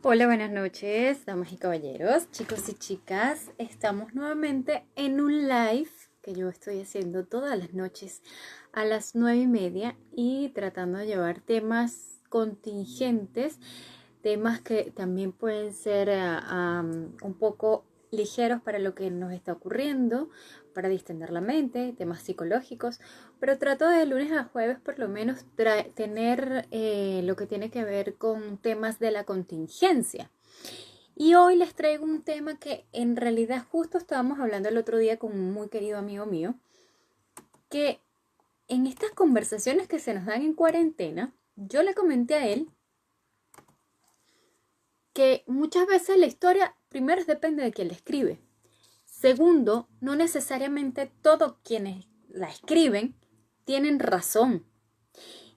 Hola, buenas noches, damas y caballeros, chicos y chicas. Estamos nuevamente en un live que yo estoy haciendo todas las noches a las 9:30 y tratando de llevar temas contingentes, temas que también pueden ser un poco ligeros para lo que nos está ocurriendo, para distender la mente, temas psicológicos, pero trato de lunes a jueves por lo menos tener lo que tiene que ver con temas de la contingencia. Y hoy les traigo un tema que en realidad justo estábamos hablando el otro día con un muy querido amigo mío, que en estas conversaciones que se nos dan en cuarentena, yo le comenté a él que muchas veces la historia, primero, depende de quién la escribe. Segundo, no necesariamente todos quienes la escriben tienen razón.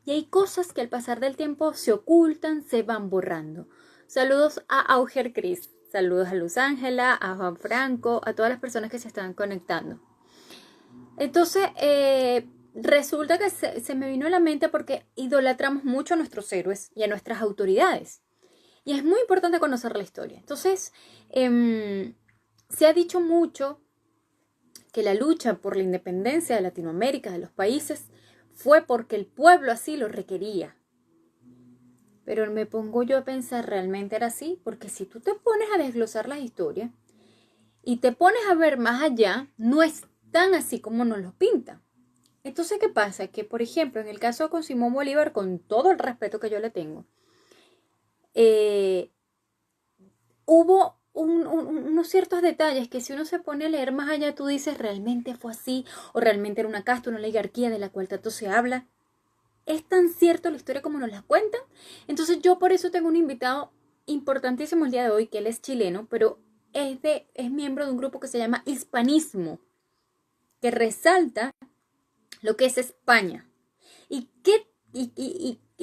Y hay cosas que al pasar del tiempo se ocultan, se van borrando. Saludos a Auger Cris, saludos a Luz Ángela, a Juan Franco, a todas las personas que se están conectando. Entonces, resulta que se me vino a la mente porque idolatramos mucho a nuestros héroes y a nuestras autoridades. Y es muy importante conocer la historia. Entonces, se ha dicho mucho que la lucha por la independencia de Latinoamérica, de los países, fue porque el pueblo así lo requería. Pero me pongo yo a pensar, ¿realmente era así? Porque si tú te pones a desglosar las historias y te pones a ver más allá, no es tan así como nos lo pintan. Entonces, ¿qué pasa? Que, por ejemplo, en el caso con Simón Bolívar, con todo el respeto que yo le tengo, hubo unos ciertos detalles que si uno se pone a leer más allá, tú dices, ¿realmente fue así? ¿O realmente era una casta, una oligarquía de la cual tanto se habla? ¿Es tan cierto la historia como nos la cuentan? Entonces yo por eso tengo un invitado importantísimo el día de hoy, que él es chileno, pero es miembro de un grupo que se llama Hispanismo, que resalta lo que es España. Y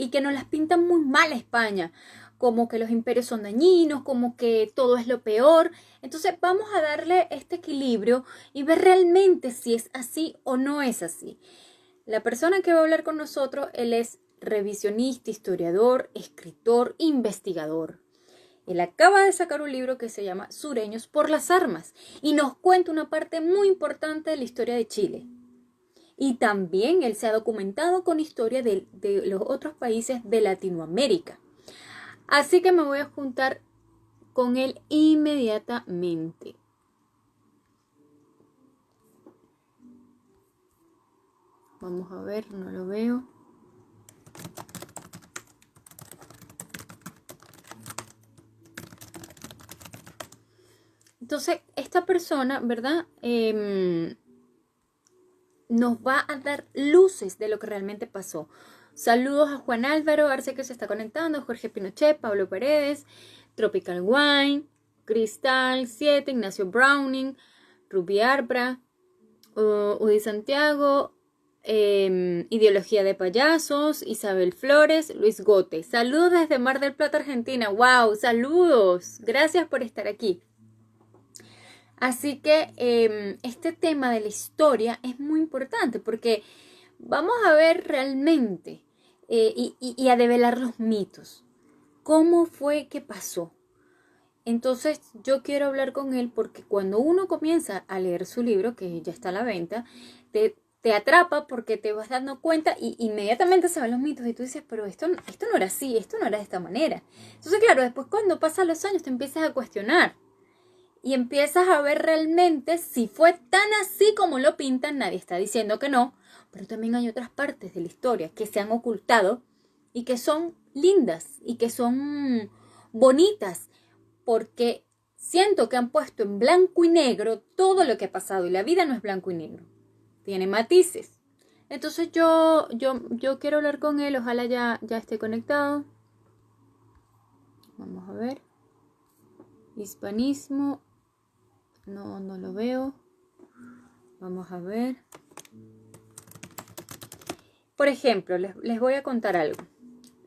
que nos las pintan muy mal a España, como que los imperios son dañinos, como que todo es lo peor. Entonces vamos a darle este equilibrio y ver realmente si es así o no es así. La persona que va a hablar con nosotros, él es revisionista, historiador, escritor, investigador. Él acaba de sacar un libro que se llama Sureños por las Armas y nos cuenta una parte muy importante de la historia de Chile. Y también él se ha documentado con historia de los otros países de Latinoamérica. Así que me voy a juntar con él inmediatamente. Vamos a ver, no lo veo. Entonces, esta persona, ¿verdad? Nos va a dar luces de lo que realmente pasó. Saludos a Juan Álvaro Arce, que se está conectando, Jorge Pinochet, Pablo Paredes, Tropical Wine, Cristal 7, Ignacio Browning, Ruby Arbra, Udi Santiago, Ideología de Payasos, Isabel Flores, Luis Gote. Saludos desde Mar del Plata, Argentina. ¡Wow! Saludos. Gracias por estar aquí. Así que este tema de la historia es muy importante porque vamos a ver realmente y a develar los mitos. ¿Cómo fue que pasó? Entonces yo quiero hablar con él porque cuando uno comienza a leer su libro, que ya está a la venta, te atrapa porque te vas dando cuenta y inmediatamente se van los mitos y tú dices, pero esto no era así, esto no era de esta manera. Entonces claro, después cuando pasan los años te empiezas a cuestionar. Y empiezas a ver realmente si fue tan así como lo pintan. Nadie está diciendo que no, pero también hay otras partes de la historia que se han ocultado y que son lindas y que son bonitas, porque siento que han puesto en blanco y negro todo lo que ha pasado, y la vida no es blanco y negro, tiene matices. Entonces yo quiero hablar con él, ojalá ya esté conectado. Vamos a ver. Hispanismo. No lo veo. Vamos a ver. Por ejemplo, les voy a contar algo.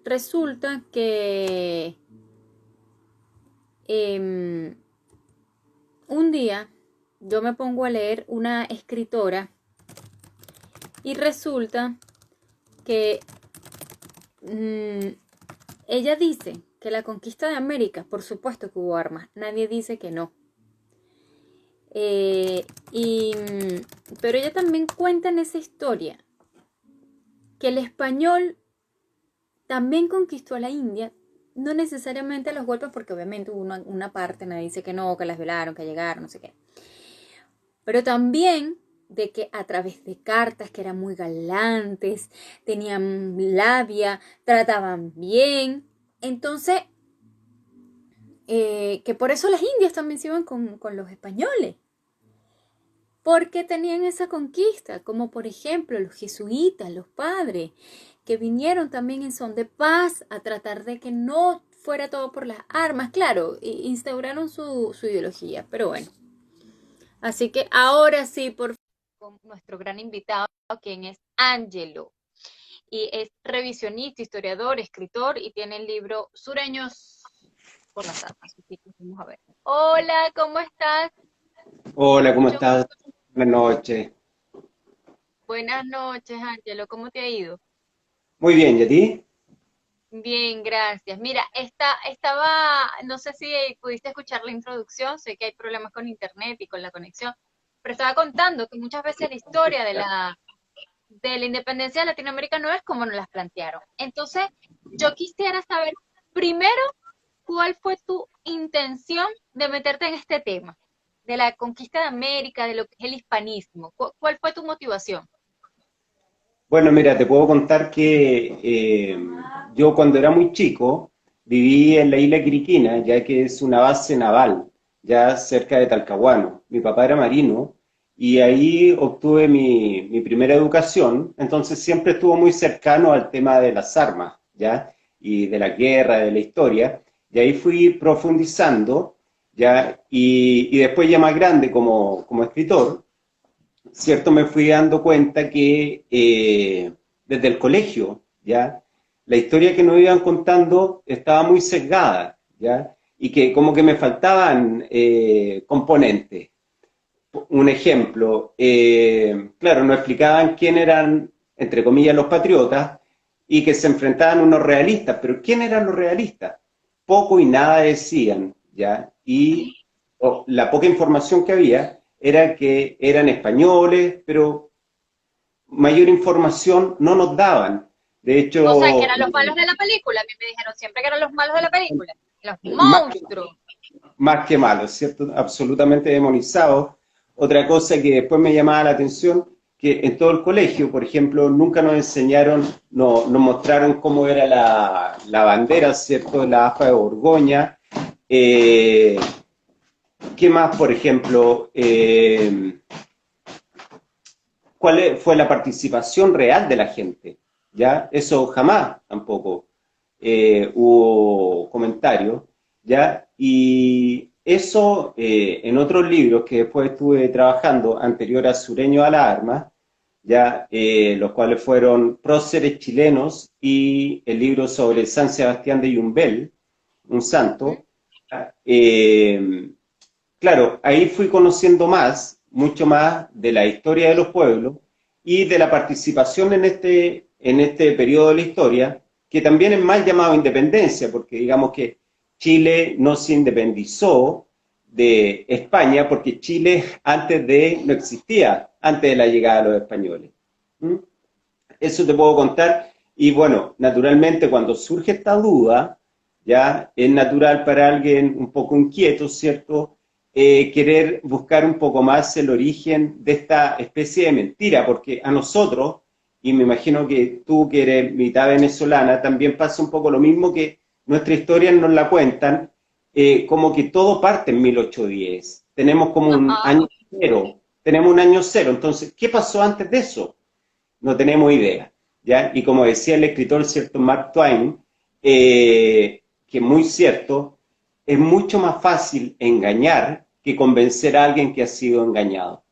Resulta que un día yo me pongo a leer una escritora y resulta que ella dice que la conquista de América, por supuesto que hubo armas, nadie dice que no. Pero ella también cuenta en esa historia que el español también conquistó a la India, no necesariamente a los golpes, porque obviamente hubo una parte, nadie dice que no, que las violaron, que llegaron, no sé qué. Pero también de que a través de cartas que eran muy galantes, tenían labia, trataban bien. Entonces, que por eso las indias también se iban con los españoles. Porque tenían esa conquista, como por ejemplo los jesuitas, los padres, que vinieron también en son de paz a tratar de que no fuera todo por las armas. Claro, instauraron su ideología, pero bueno. Así que ahora sí, por con nuestro gran invitado, quien es Ángelo, y es revisionista, historiador, escritor, y tiene el libro Sureños por las armas. Así que vamos a ver. Hola, ¿cómo estás? Hola, ¿cómo Mucho estás? gusto. Buenas noches. Buenas noches, Ángelo, ¿cómo te ha ido? Muy bien, ¿y a ti? Bien, gracias. Mira, estaba, no sé si pudiste escuchar la introducción, sé que hay problemas con internet y con la conexión, pero estaba contando que muchas veces la historia de la independencia de Latinoamérica no es como nos las plantearon. Entonces, yo quisiera saber primero cuál fue tu intención de meterte en este tema, de la conquista de América, de lo que es el hispanismo. ¿Cuál fue tu motivación? Bueno, mira, te puedo contar que yo cuando era muy chico viví en la isla Quiriquina, ya que es una base naval, ya cerca de Talcahuano. Mi papá era marino y ahí obtuve mi primera educación, entonces siempre estuvo muy cercano al tema de las armas, ¿ya? Y de la guerra, de la historia, y ahí fui profundizando, ¿ya? Y después ya más grande como escritor, ¿cierto? Me fui dando cuenta que desde el colegio, ¿ya? La historia que nos iban contando estaba muy sesgada, ¿ya? Y que como que me faltaban componentes. Un ejemplo, claro, nos explicaban quién eran, entre comillas, los patriotas y que se enfrentaban unos realistas, pero ¿quién eran los realistas? Poco y nada decían, ¿ya? Y la poca información que había era que eran españoles, pero mayor información no nos daban. De O sea, que hecho, eran los malos de la película. A mí me dijeron siempre que eran los malos de la película. Los más, monstruos. más que malos, ¿cierto? Absolutamente demonizados. Otra cosa que después me llamaba la atención, que en todo el colegio, por ejemplo, nunca nos enseñaron, no, nos mostraron cómo era la bandera, ¿cierto? La AFA de Borgoña. Eh, ¿Qué más, por ejemplo? ¿Cuál fue la participación real de la gente? ¿Ya? Eso jamás tampoco hubo comentarios, ¿ya? Y eso en otros libros que después estuve trabajando anterior a Sureño a la Arma, ¿ya? Los cuales fueron Próceres chilenos y el libro sobre San Sebastián de Yumbel, un santo. Eh, claro, ahí fui conociendo más, mucho más de la historia de los pueblos y de la participación en este periodo de la historia, que también es mal llamado independencia, porque digamos que Chile no se independizó de España, porque Chile antes de no existía, antes de la llegada de los españoles. ¿Mm? Eso te puedo contar. Y bueno, naturalmente cuando surge esta duda, ya es natural para alguien un poco inquieto, ¿cierto? Querer buscar un poco más el origen de esta especie de mentira, porque a nosotros, y me imagino que tú que eres mitad venezolana, también pasa un poco lo mismo, que nuestra historia nos la cuentan como que todo parte en 1810. Tenemos como un Ajá. año cero, tenemos un año cero. Entonces, ¿qué pasó antes de eso? No tenemos idea, ¿ya? Y como decía el escritor, cierto, Mark Twain, que es muy cierto, es mucho más fácil engañar que convencer a alguien que ha sido engañado,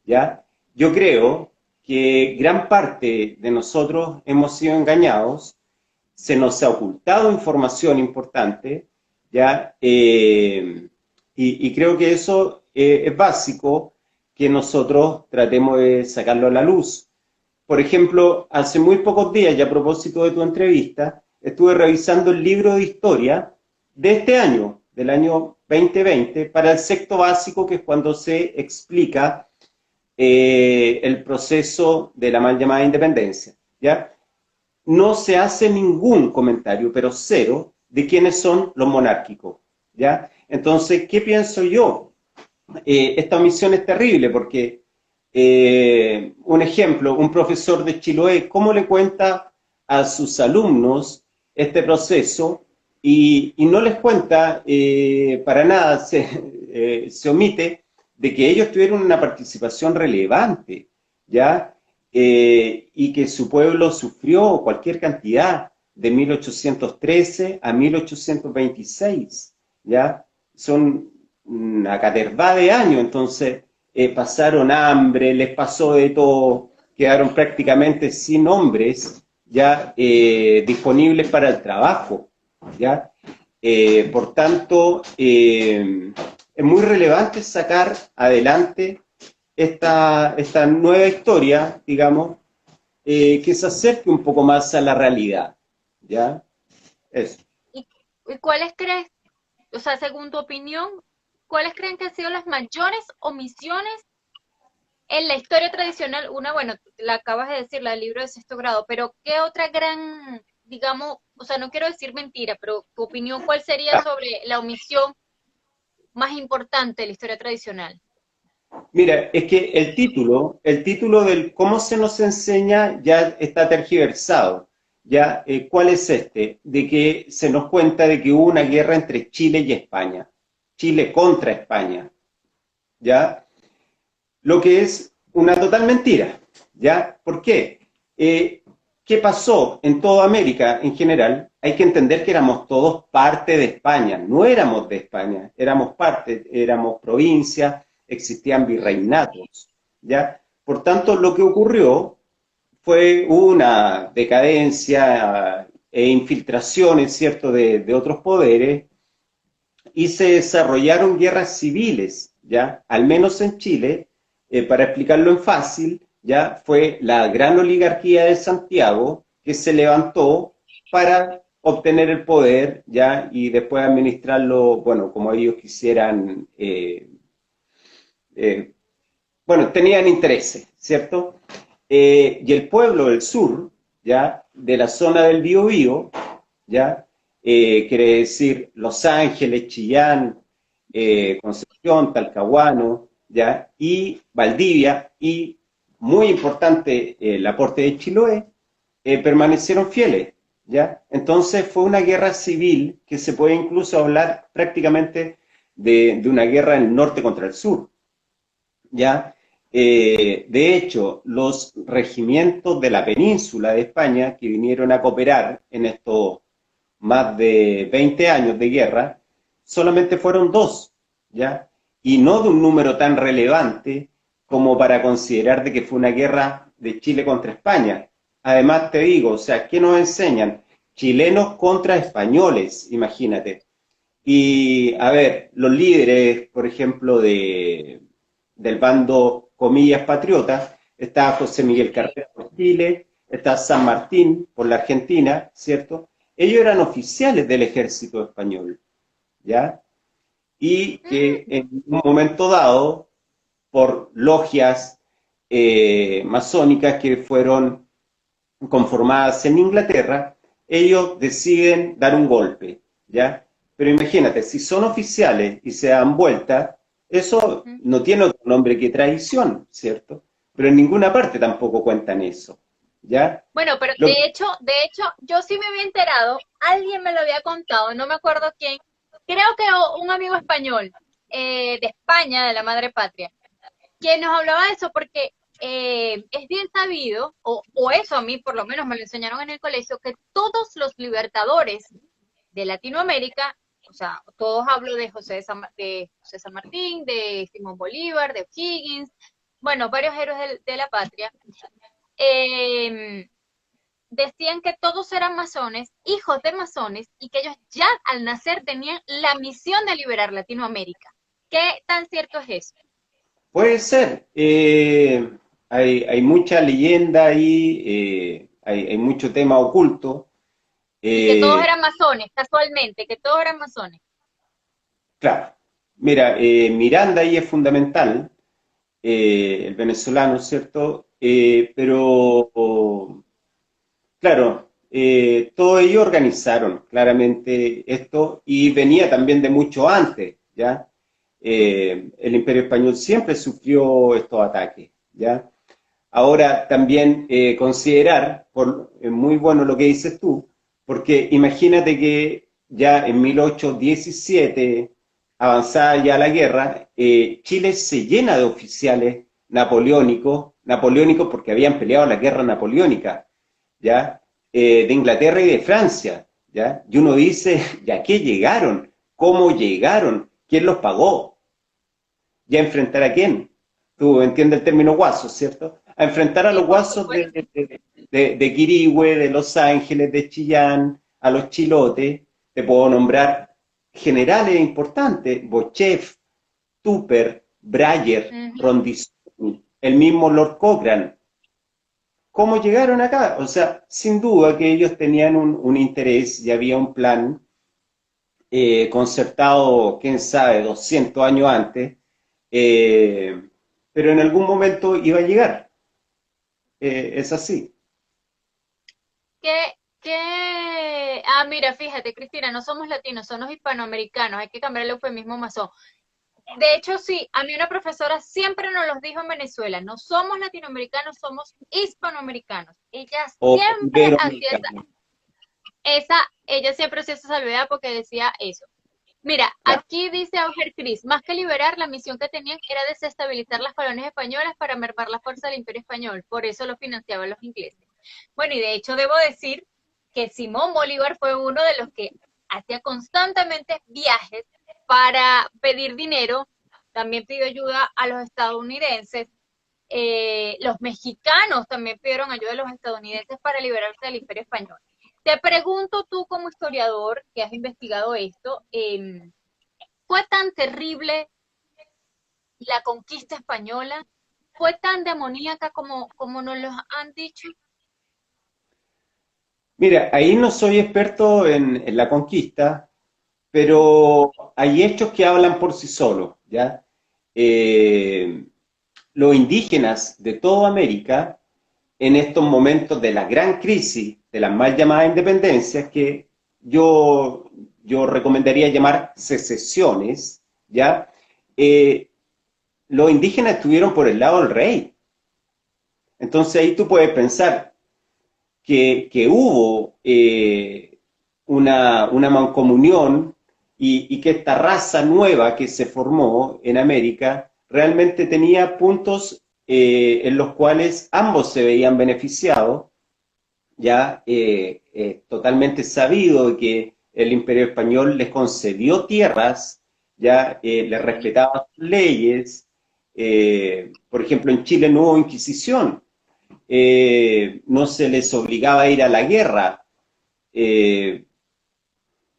¿ya? Yo creo que gran parte de nosotros hemos sido engañados, se nos ha ocultado información importante, ¿ya? Y creo que eso es básico, que nosotros tratemos de sacarlo a la luz. Por ejemplo, hace muy pocos días, y a propósito de tu entrevista, estuve revisando el libro de historia de este año, del año 2020, para el sexto básico, que es cuando se explica el proceso de la mal llamada independencia, ¿ya? No se hace ningún comentario, pero cero, de quiénes son los monárquicos, ¿ya? Entonces, ¿qué pienso yo? Esta omisión es terrible porque, un ejemplo, un profesor de Chiloé, ¿cómo le cuenta a sus alumnos este proceso? Y no les cuenta para nada, se omite de que ellos tuvieron una participación relevante, ¿ya? Y que su pueblo sufrió cualquier cantidad de 1813 a 1826, ¿ya? Son una caterva de años, entonces pasaron hambre, les pasó de todo, quedaron prácticamente sin hombres ya disponibles para el trabajo, ¿ya? Por tanto, es muy relevante sacar adelante esta nueva historia, digamos, que se acerque un poco más a la realidad, ¿ya? Eso. ¿Y cuáles crees, o sea, según tu opinión, cuáles creen que han sido las mayores omisiones en la historia tradicional? Una, bueno, la acabas de decir, la del libro de sexto grado, pero ¿qué otra gran, digamos, o sea, no quiero decir mentira, pero tu opinión, ¿cuál sería sobre la omisión más importante de la historia tradicional? Mira, es que el título del cómo se nos enseña ya está tergiversado. ¿Ya? ¿Cuál es este? De que se nos cuenta de que hubo una guerra entre Chile y España. Chile contra España. ¿Ya? Lo que es una total mentira. ¿Ya? ¿Por qué? ¿Qué pasó en toda América en general? Hay que entender que éramos todos parte de España, no éramos de España, éramos parte, éramos provincia, existían virreinatos, ¿ya? Por tanto, lo que ocurrió fue una decadencia e infiltraciones, ¿cierto?, de otros poderes, y se desarrollaron guerras civiles, ¿ya? Al menos en Chile, para explicarlo en fácil, ¿ya? Fue la gran oligarquía de Santiago que se levantó para obtener el poder, ¿ya? Y después administrarlo, bueno, como ellos quisieran, eh, bueno, tenían intereses, ¿cierto? Y el pueblo del sur, ¿ya? De la zona del Biobío, ¿ya? Quiere decir Los Ángeles, Chillán, Concepción, Talcahuano, ¿ya? Y Valdivia, y muy importante el aporte de Chiloé, permanecieron fieles, ¿ya? Entonces fue una guerra civil que se puede incluso hablar prácticamente de una guerra del norte contra el sur, ¿ya? De hecho, los regimientos de la península de España que vinieron a cooperar en estos más de 20 años de guerra, solamente fueron dos, ¿ya? Y no de un número tan relevante como para considerar de que fue una guerra de Chile contra España. Además, te digo, o sea, ¿qué nos enseñan? Chilenos contra españoles, imagínate. Y, a ver, los líderes, por ejemplo, del bando, comillas, patriotas, está José Miguel Carrera por Chile, está San Martín por la Argentina, ¿cierto? Ellos eran oficiales del ejército español, ¿ya? Y que en un momento dado, por logias masónicas que fueron conformadas en Inglaterra, ellos deciden dar un golpe, ¿ya? Pero imagínate, si son oficiales y se dan vuelta, eso no tiene otro nombre que traición, ¿cierto? Pero en ninguna parte tampoco cuentan eso, ¿ya? Bueno, pero Lo, de hecho, yo sí me había enterado, alguien me lo había contado, no me acuerdo quién, creo que un amigo español de España, de la madre patria, quien nos hablaba de eso porque es bien sabido, o eso a mí por lo menos me lo enseñaron en el colegio, que todos los libertadores de Latinoamérica, o sea, todos hablo de de José San Martín, de Simón Bolívar, de O'Higgins, bueno, varios héroes de la patria, eh, decían que todos eran masones, hijos de masones, y que ellos ya al nacer tenían la misión de liberar Latinoamérica. ¿Qué tan cierto es eso? puede ser, hay mucha leyenda ahí, hay mucho tema oculto, Y que todos Eh, eran masones, casualmente, que todos eran masones. claro, mira, Miranda ahí es fundamental, el venezolano, ¿cierto? Pero, claro, todos ellos organizaron claramente esto y venía también de mucho antes, ¿ya? El Imperio Español siempre sufrió estos ataques, ¿ya? Ahora también considerar, muy bueno lo que dices tú, porque imagínate que ya en 1817, avanzada ya la guerra, Chile se llena de oficiales napoleónicos porque habían peleado la guerra napoleónica, ¿ya? De Inglaterra y de Francia, ¿ya? Y uno dice, ¿ya qué llegaron? ¿Cómo llegaron? ¿Quién los pagó? ¿Ya enfrentar a quién? Tú entiendes el término guasos, ¿cierto? A enfrentar a Sí, los por guasos supuesto. de Quirihue, de Los Ángeles, de Chillán, a los chilotes. Te puedo nombrar generales importantes, Bochef, Tupper, Breyer, Ujú. Rondizoni, el mismo Lord Cochrane. ¿Cómo llegaron acá? O sea, sin duda que ellos tenían un interés y había un plan concertado, quién sabe, 200 años antes, eh, pero en algún momento iba a llegar. Es así. Mira, fíjate, Cristina, no somos latinos, somos hispanoamericanos, hay que cambiar el eufemismo masón. De hecho, sí, a mí una profesora siempre nos los dijo en Venezuela, no somos latinoamericanos, somos hispanoamericanos. Ella O siempre hacía iberoamericano. ella siempre hacía esa salvedad porque decía eso. Mira, Claro. aquí dice Auger Cris, más que liberar, la misión que tenían era desestabilizar las colonias españolas para mermar la fuerza del Imperio Español, por eso lo financiaban los ingleses. Bueno, y de hecho debo decir que Simón Bolívar fue uno de los que hacía constantemente viajes para pedir dinero, también pidió ayuda a los estadounidenses, los mexicanos también pidieron ayuda a los estadounidenses para liberarse del Imperio Español. Te pregunto tú como historiador que has investigado esto, ¿fue tan terrible la conquista española? ¿Fue tan demoníaca como nos lo han dicho? Mira, ahí no soy experto en la conquista, pero hay hechos que hablan por sí solos, ¿ya? Eh, los indígenas de toda América, en estos momentos de la gran crisis, de las mal llamadas independencias, que yo, yo recomendaría llamar secesiones, ¿ya? Eh, los indígenas estuvieron por el lado del rey. Entonces ahí tú puedes pensar que hubo una mancomunión y que esta raza nueva que se formó en América realmente tenía puntos en los cuales ambos se veían beneficiados, ya totalmente sabido que el Imperio Español les concedió tierras, ya les Sí. respetaba sus leyes. Por ejemplo, en Chile no hubo Inquisición, no se les obligaba a ir a la guerra. Eh,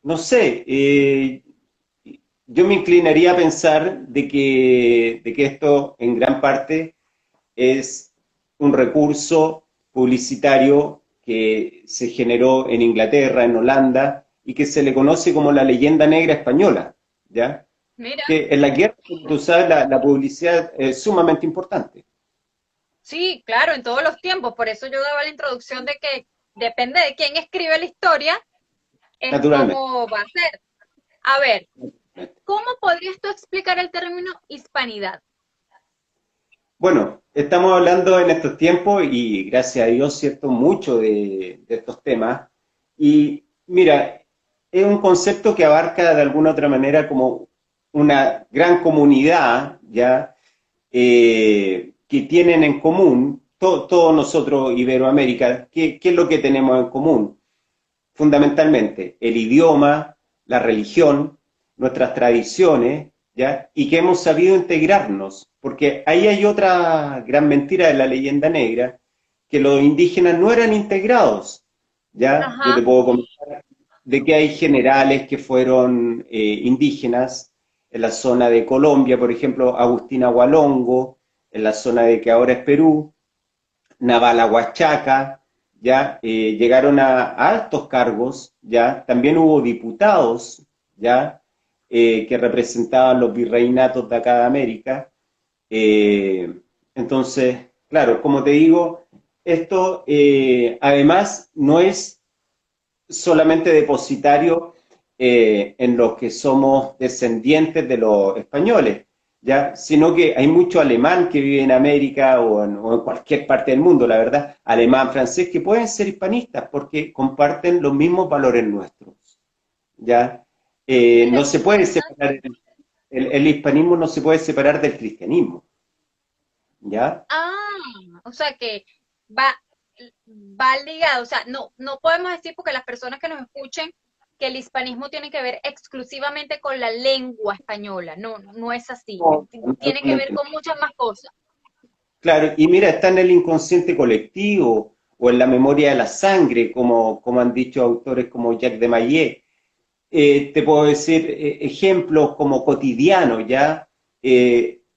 no sé, yo me inclinaría a pensar de que esto en gran parte es un recurso publicitario que se generó en Inglaterra, en Holanda, y que se le conoce como la leyenda negra española, ¿ya? Mira, Que en la guerra, como tú sabes, la publicidad es sumamente importante, sí, claro, en todos los tiempos. Por eso yo daba la introducción de que depende de quién escribe la historia, es naturalmente. cómo va a ser. A ver, ¿cómo podrías tú explicar el término hispanidad? Bueno, estamos hablando en estos tiempos y gracias a Dios, ¿cierto? Mucho de estos temas. Y mira, es un concepto que abarca de alguna otra manera como una gran comunidad, ¿ya? Que tienen en común, todos nosotros, Iberoamérica, ¿qué es lo que tenemos en común? Fundamentalmente el idioma, la religión, nuestras tradiciones, ¿ya? Y que hemos sabido integrarnos, porque ahí hay otra gran mentira de la leyenda negra, que los indígenas no eran integrados, ¿ya? Yo te Ajá. puedo comentar de que hay generales que fueron indígenas en la zona de Colombia, por ejemplo, Agustín Agualongo, en la zona de que ahora es Perú, Navala Huachaca, ya llegaron a altos cargos, ya también hubo diputados, ya que representaban los virreinatos de acá de América. Eh, entonces, claro, como te digo, esto además no es solamente depositario en los que somos descendientes de los españoles, ¿ya? Sino que hay mucho alemán que vive en América o en cualquier parte del mundo, la verdad, alemán, francés, que pueden ser hispanistas porque comparten los mismos valores nuestros, ¿ya? Mira, No qué se puede interesante. separar, el hispanismo no se puede separar del cristianismo, ¿ya? Ah, o sea que va, va ligado, o sea, no podemos decir porque las personas que nos escuchen que el hispanismo tiene que ver exclusivamente con la lengua española. No es así. No, Tiene que ver totalmente. con muchas más cosas. Claro, y mira, está en el inconsciente colectivo o en la memoria de la sangre, como han dicho autores como Jacques de Maillet. Te puedo decir ejemplos como cotidianos, ¿ya?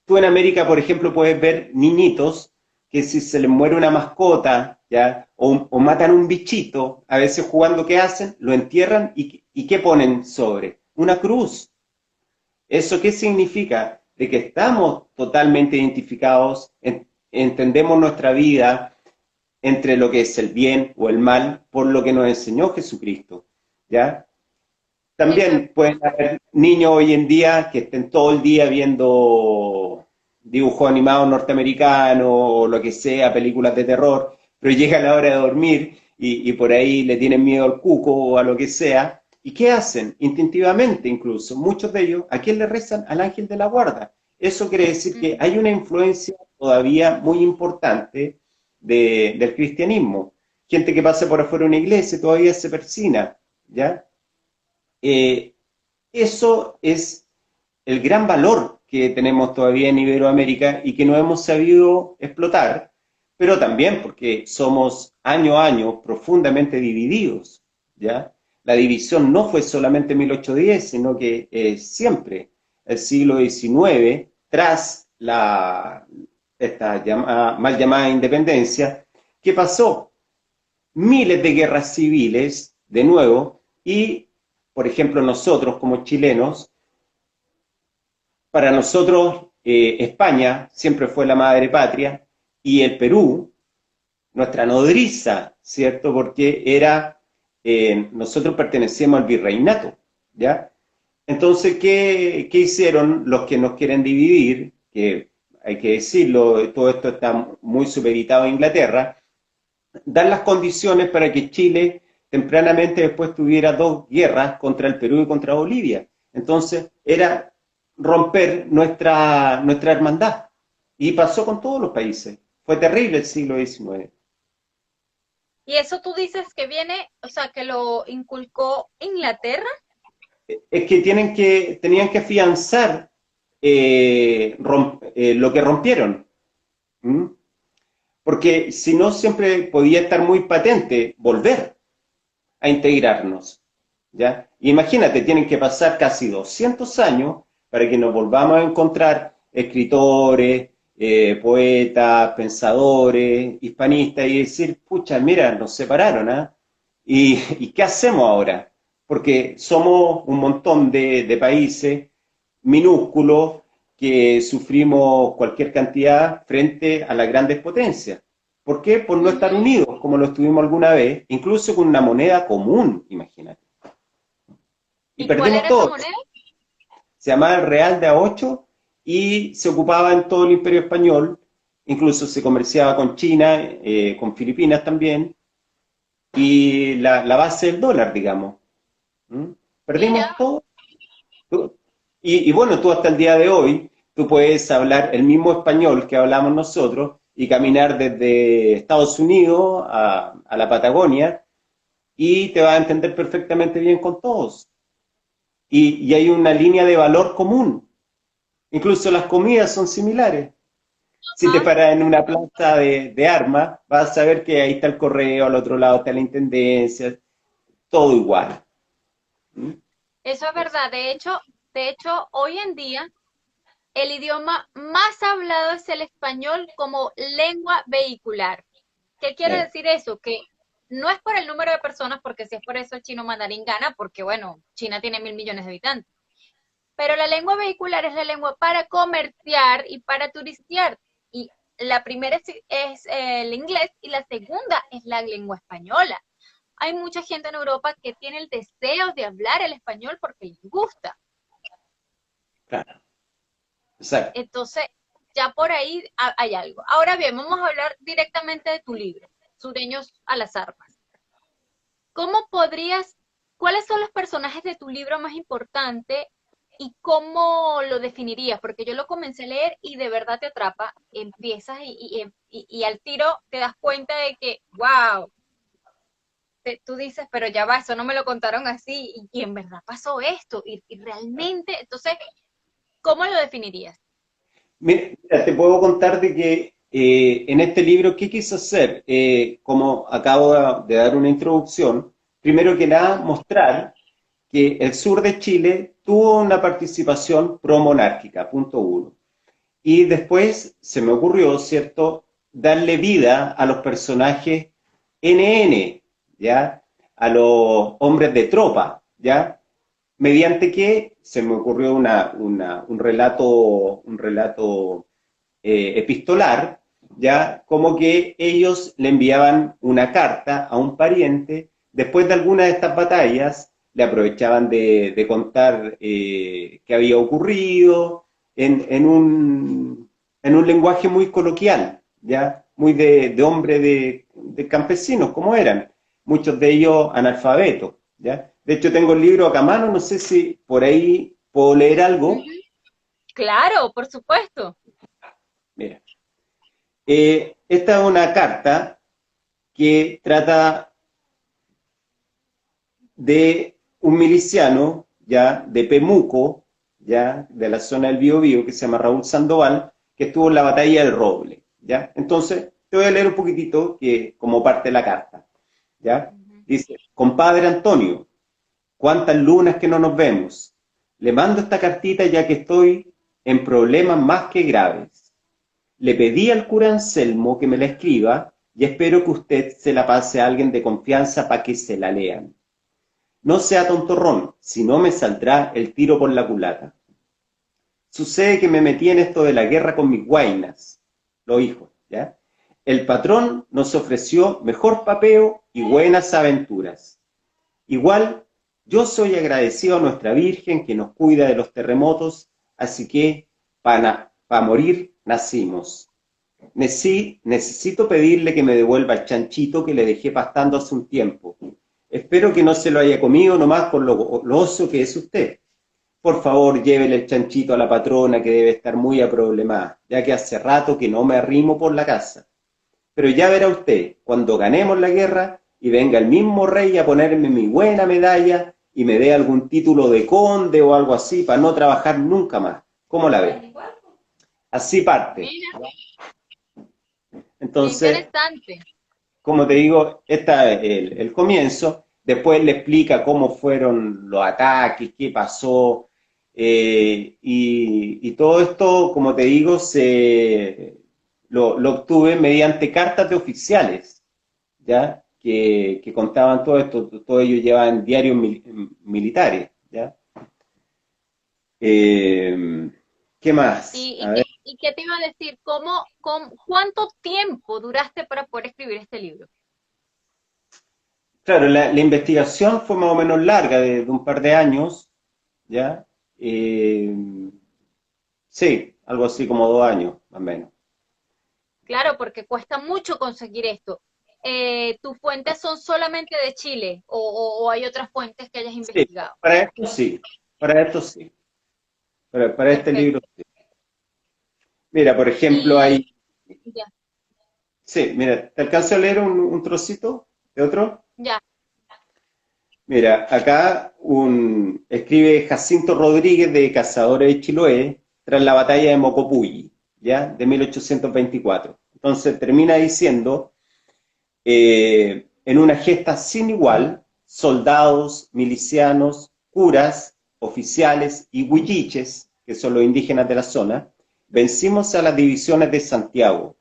Tú en América, por ejemplo, puedes ver niñitos que si se les muere una mascota, ¿ya? O matan un bichito, a veces jugando, ¿qué hacen? Lo entierran y ¿qué ponen sobre? Una cruz. ¿Eso qué significa? De que estamos totalmente identificados, entendemos nuestra vida entre lo que es el bien o el mal por lo que nos enseñó Jesucristo, ¿ya? Eso es, También pueden haber niños hoy en día que estén todo el día viendo dibujos animados norteamericanos o lo que sea, películas de terror, pero llega la hora de dormir y por ahí le tienen miedo al cuco o a lo que sea. ¿Y qué hacen? Instintivamente incluso, muchos de ellos, ¿a quién le rezan? Al ángel de la guarda. Eso quiere decir que hay una influencia todavía muy importante del cristianismo. Gente que pasa por afuera de una iglesia todavía se persina, ¿ya? Eh, Eso es el gran valor que tenemos todavía en Iberoamérica y que no hemos sabido explotar, pero también porque somos año a año profundamente divididos, ¿ya? La división no fue solamente en 1810, sino que siempre, el siglo XIX, tras esta mal llamada independencia, ¿qué pasó? Miles de guerras civiles, de nuevo, y, por ejemplo, nosotros como chilenos, para nosotros España siempre fue la madre patria y el Perú, nuestra nodriza, ¿cierto? Porque nosotros pertenecíamos al virreinato, ¿ya? Entonces, ¿qué hicieron los que nos quieren dividir? Que hay que decirlo, todo esto está muy supeditado a Inglaterra, dar las condiciones para que Chile tempranamente después tuviera dos guerras contra el Perú y contra Bolivia. Entonces era romper nuestra hermandad. Y pasó con todos los países. Fue terrible el siglo XIX. y eso tú dices que viene, o sea, que lo inculcó Inglaterra. Es que tenían que afianzar lo que rompieron. ¿Mm? Porque si no, siempre podía estar muy patente volver a integrarnos. ¿Ya? Imagínate, tienen que pasar casi 200 años para que nos volvamos a encontrar escritores, poetas, pensadores, hispanistas y decir, pucha, mira, nos separaron, ¿ah? ¿Y qué hacemos ahora? Porque somos un montón de países minúsculos que sufrimos cualquier cantidad frente a las grandes potencias. ¿Por qué? Por no estar Ujú. unidos, como lo estuvimos alguna vez, incluso con una moneda común, imagínate. Y ¿Y cuál perdimos era esa todo. moneda? Se llamaba el Real de A8 y se ocupaba en todo el Imperio Español, incluso se comerciaba con China, con Filipinas también, y la base del dólar, digamos. ¿Mm? Mira, Perdimos todo. Y bueno, tú hasta el día de hoy, tú puedes hablar el mismo español que hablamos nosotros y caminar desde Estados Unidos a la Patagonia y te vas a entender perfectamente bien con todos. Y hay una línea de valor común. Incluso las comidas son similares. Si te ajá, paras en una plaza de armas, vas a saber que ahí está el correo, al otro lado está la intendencia, todo igual. ¿Mm? eso es Eso. verdad. De hecho, hoy en día el idioma más hablado es el español como lengua vehicular. ¿Qué quiere Eh, decir eso? no es por el número de personas, porque si es por eso el chino mandarín gana, porque bueno, China tiene 1.000 millones de habitantes. Pero la lengua vehicular es la lengua para comerciar y para turistear. Y la primera es el inglés y la segunda es la lengua española. Hay mucha gente en Europa que tiene el deseo de hablar el español porque les gusta. Claro, exacto. Entonces, ya por ahí hay algo. Ahora bien, vamos a hablar directamente de tu libro, Sureños a las Armas. ¿Cómo podrías, cuáles son los personajes de tu libro más importantes y cómo lo definirías? Porque yo lo comencé a leer y de verdad te atrapa, empiezas y al tiro te das cuenta de que, wow, tú dices, pero ya va, eso no me lo contaron así y en verdad pasó esto y realmente, entonces, ¿cómo lo definirías? Mira, te puedo contar de que en este libro, ¿qué quise hacer? Como acabo de dar una introducción, primero que nada, mostrar que el sur de Chile tuvo una participación pro-monárquica, punto uno. Y después se me ocurrió, ¿cierto?, darle vida a los personajes NN, ¿ya? A los hombres de tropa, ¿ya? Mediante que se me ocurrió un relato epistolar, ¿ya? Como que ellos le enviaban una carta a un pariente, después de alguna de estas batallas, le aprovechaban de contar qué había ocurrido en un lenguaje muy coloquial, ¿ya? Muy de hombre de campesinos, como eran, muchos de ellos analfabetos, ¿ya? De hecho, tengo el libro acá a mano, no sé si por ahí puedo leer algo. Ujú. Claro, por supuesto. Mira, esta es una carta que trata de un miliciano, ya, de Pemuco, ya, de la zona del Biobío, que se llama Raúl Sandoval, que estuvo en la batalla del Roble, ya. Entonces, te voy a leer un poquitito que, como parte de la carta, ya. Ujú. Dice, compadre Antonio, cuántas lunas que no nos vemos. Le mando esta cartita ya que estoy en problemas más que graves. Le pedí al cura Anselmo que me la escriba y espero que usted se la pase a alguien de confianza para que se la lean. No sea tontorrón, si no me saldrá el tiro por la culata. Sucede que me metí en esto de la guerra con mis guainas, los hijos, ¿ya? El patrón nos ofreció mejor papeo y buenas aventuras. Igual, yo soy agradecido a nuestra Virgen que nos cuida de los terremotos, así que para morir nacimos. Necesito pedirle que me devuelva el chanchito que le dejé pastando hace un tiempo. Espero que no se lo haya comido nomás por lo oso que es usted. Por favor, llévele el chanchito a la patrona que debe estar muy aproblemada, ya que hace rato que no me arrimo por la casa. Pero ya verá usted, cuando ganemos la guerra y venga el mismo rey a ponerme mi buena medalla y me dé algún título de conde o algo así para no trabajar nunca más. ¿Cómo la ve? Así parte. Mira, qué Entonces, interesante. como te digo, este es el comienzo. Después le explica cómo fueron los ataques, qué pasó. Y todo esto, como te digo, lo obtuve mediante cartas de oficiales, ¿ya? Que contaban todo esto. Todo ello llevaban diarios militares, ¿ya? Eh, ¿Qué más? ¿Y, A y, ver. qué, y qué te iba a decir? ¿Cuánto tiempo duraste para poder escribir este libro? Claro, la investigación fue más o menos larga, de un par de años, ¿ya? Eh, sí, algo así como 2 años, más o menos. Claro, porque cuesta mucho conseguir esto. ¿Tus fuentes son solamente de Chile o hay otras fuentes que hayas Sí, investigado? para esto sí, para esto sí, para este libro Perfecto. sí. Mira, por ejemplo, Y hay, ya, sí, mira, ¿te alcanzo a leer un trocito de otro? ya. Mira, acá escribe Jacinto Rodríguez de Cazadores de Chiloé tras la batalla de Mocopulli, ¿ya? De 1824. Entonces termina diciendo, en una gesta sin igual, soldados, milicianos, curas, oficiales y huilliches, que son los indígenas de la zona, vencimos a las divisiones de Santiago.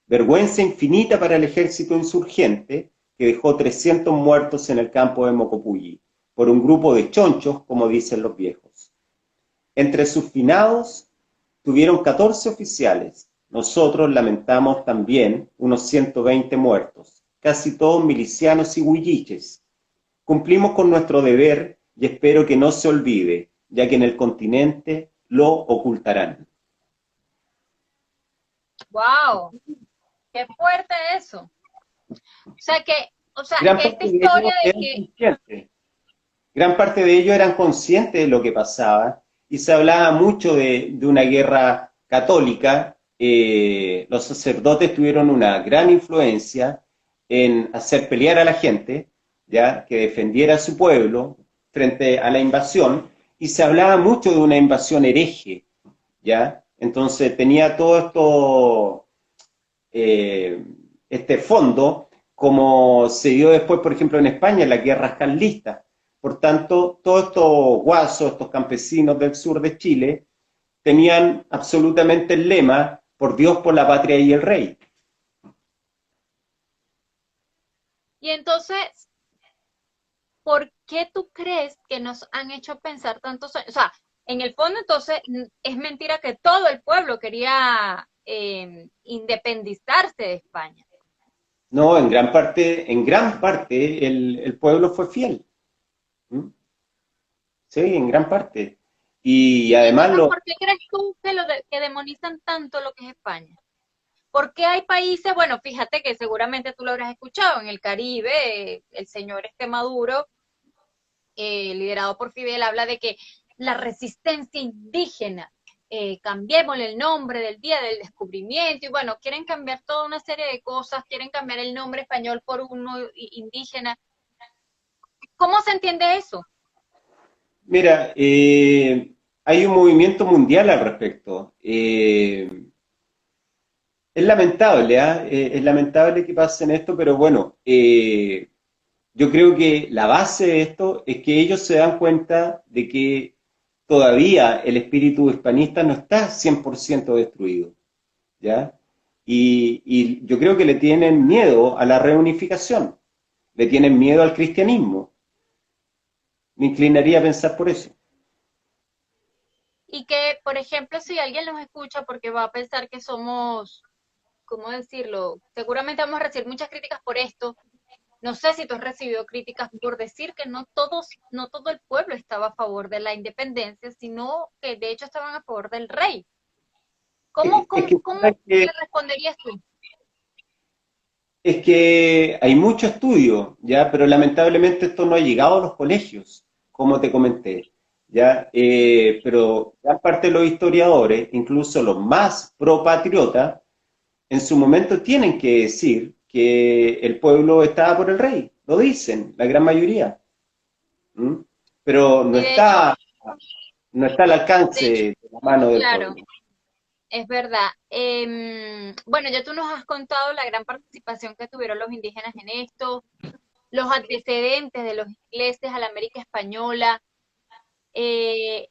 Vergüenza infinita para el ejército insurgente, que dejó 300 muertos en el campo de Mocopulli, por un grupo de chonchos, como dicen los viejos. Entre sus finados tuvieron 14 oficiales. Nosotros lamentamos también unos 120 muertos, casi todos milicianos y huilliches. Cumplimos con nuestro deber y espero que no se olvide, ya que en el continente lo ocultarán. ¡Wow! ¡Qué fuerte eso! O sea, Gran que esta parte de historia ellos de eran que, conscientes. Gran parte de ellos eran conscientes de lo que pasaba y se hablaba mucho de una guerra católica. Los sacerdotes tuvieron una gran influencia en hacer pelear a la gente, ya que defendiera a su pueblo frente a la invasión, y se hablaba mucho de una invasión hereje, ya. Entonces tenía todo esto, este fondo, como se dio después, por ejemplo, en España, en las guerras carlistas. Por tanto, todos estos guasos, estos campesinos del sur de Chile, tenían absolutamente el lema, por Dios, por la patria y el rey. y entonces, ¿por qué tú crees que nos han hecho pensar tantos años? O sea, en el fondo entonces es mentira que todo el pueblo quería independizarse de España. No, en gran parte el pueblo fue fiel. ¿Mm? Sí, en gran parte. Y Y además entonces, lo, ¿por qué crees tú que, que demonizan tanto lo que es España? Porque hay países, bueno, fíjate que seguramente tú lo habrás escuchado, en el Caribe, el señor este Maduro, liderado por Fidel, habla de que la resistencia indígena, cambiémosle el nombre del día del descubrimiento, y bueno, quieren cambiar toda una serie de cosas, quieren cambiar el nombre español por uno indígena. ¿Cómo se entiende eso? mira, hay un movimiento mundial al respecto. Es lamentable, ¿eh? Es lamentable que pasen esto, pero bueno, yo creo que la base de esto es que ellos se dan cuenta de que todavía el espíritu hispanista no está 100% destruido, ¿ya? Y yo creo que le tienen miedo a la reunificación, le tienen miedo al cristianismo. Me inclinaría a pensar por eso. Y que, por ejemplo, si alguien nos escucha porque va a pensar que somos, ¿cómo decirlo? Seguramente vamos a recibir muchas críticas por esto. No sé si tú has recibido críticas por decir que no todo el pueblo estaba a favor de la independencia, sino que de hecho estaban a favor del rey. ¿Cómo ¿Sabes qué? le responderías tú? Es que hay mucho estudio, ¿ya? Pero lamentablemente esto no ha llegado a los colegios, como te comenté, ¿ya? Pero gran parte de los historiadores, incluso los más pro-patriotas, en su momento tienen que decir que el pueblo estaba por el rey, lo dicen, la gran mayoría. ¿Mm? Pero Y de hecho, no está al alcance de la mano del claro, pueblo. es verdad. Bueno, ya tú nos has contado la gran participación que tuvieron los indígenas en esto, los antecedentes de los ingleses a la América española. Eh,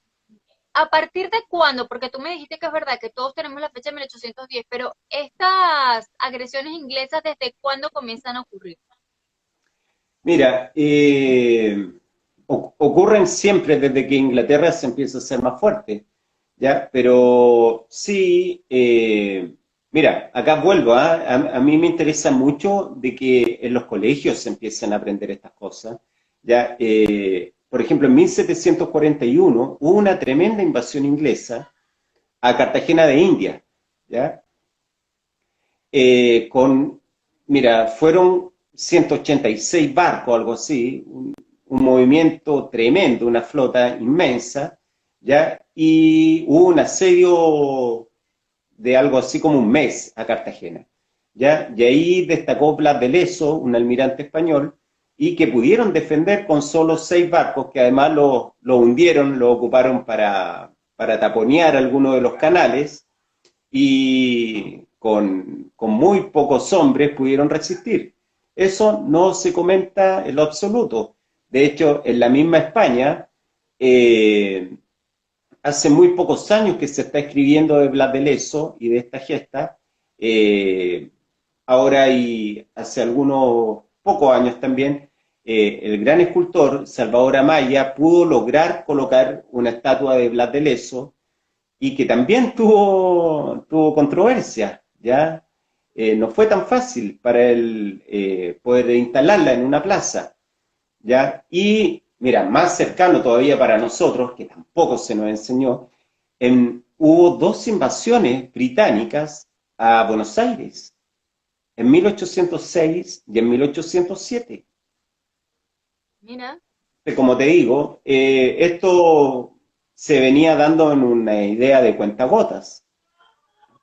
¿A partir de cuándo? Porque tú me dijiste que es verdad que todos tenemos la fecha de 1810, pero estas agresiones inglesas, ¿desde cuándo comienzan a ocurrir? Mira, ocurren siempre desde que Inglaterra se empieza a ser más fuerte, ¿ya? Pero sí, mira, acá vuelvo, ¿ah? A mí me interesa mucho de que en los colegios se empiecen a aprender estas cosas, ¿ya? Por ejemplo, en 1741 hubo una tremenda invasión inglesa a Cartagena de India, ¿ya? Con, mira, fueron 186 barcos, algo así, un movimiento tremendo, una flota inmensa, ¿ya? Y hubo un asedio de algo así como un mes a Cartagena, ¿ya? Y ahí destacó Blas de Leso, un almirante español, y que pudieron defender con solo 6 barcos, que además lo hundieron, lo ocuparon para taponear algunos de los canales, y con muy pocos hombres pudieron resistir. Eso no se comenta en lo absoluto. De hecho, en la misma España, eh, hace muy pocos años que se está escribiendo de Blas de Leso y de esta gesta. Ahora hay, hace algunos pocos años también, el gran escultor Salvador Amaya pudo lograr colocar una estatua de Blas de Lezo y que también tuvo controversia, ¿ya? No fue tan fácil para él poder instalarla en una plaza, ¿ya? Y, mira, más cercano todavía para nosotros, que tampoco se nos enseñó, hubo dos invasiones británicas a Buenos Aires, en 1806 y en 1807. Mira, Como te digo, esto se venía dando en una idea de cuentagotas,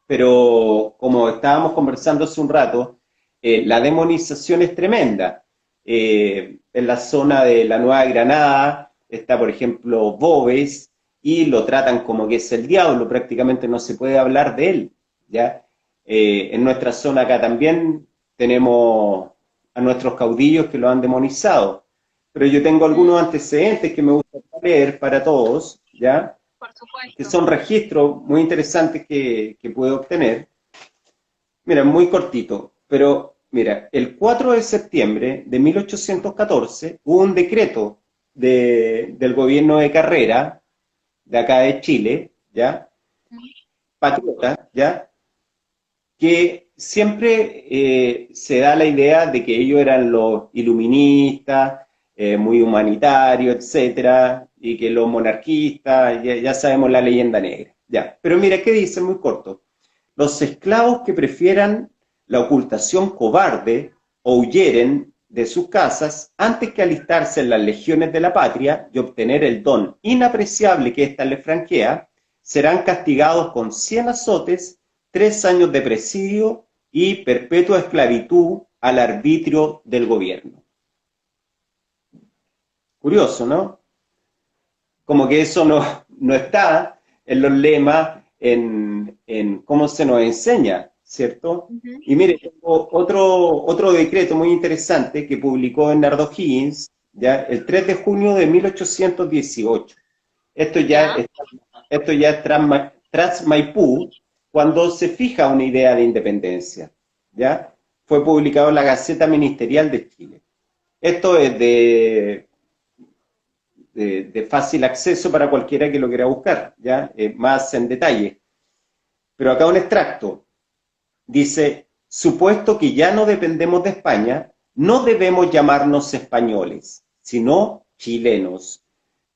pero como estábamos conversando hace un rato, la demonización es tremenda. En la zona de la Nueva Granada está, por ejemplo, Boves, y lo tratan como que es el diablo, prácticamente no se puede hablar de él, ¿ya? En nuestra zona acá también tenemos a nuestros caudillos que lo han demonizado, pero yo tengo algunos antecedentes que me gusta leer para todos, ¿ya? por Que supuesto. son registros muy interesantes que pude obtener. Mira, muy cortito, pero mira, el 4 de septiembre de 1814 hubo un decreto del gobierno de Carrera, de acá de Chile, ¿ya? Patriota, ¿ya? Que siempre se da la idea de que ellos eran los iluministas, muy humanitarios, etcétera, y que los monarquistas, ya sabemos la leyenda negra, ya. Pero mira, ¿qué dice? Muy corto. Los esclavos que prefieran la ocultación cobarde o huyeren de sus casas antes que alistarse en las legiones de la patria y obtener el don inapreciable que ésta les franquea, serán castigados con 100 azotes, 3 años de presidio y perpetua esclavitud al arbitrio del gobierno. Curioso, ¿no? Como que eso no está en los lemas, en cómo se nos enseña, ¿cierto? Ujú. Y mire, tengo otro decreto muy interesante que publicó Bernardo Higgins, ya el 3 de junio de 1818. Esto ya, Ya, es- esto ya es tras Maipú, cuando se fija una idea de independencia, ¿ya? Fue publicado en la Gaceta Ministerial de Chile. Esto es de fácil acceso para cualquiera que lo quiera buscar, ¿ya? Más en detalle. Pero acá un extracto dice, supuesto que ya no dependemos de España, no debemos llamarnos españoles, sino chilenos.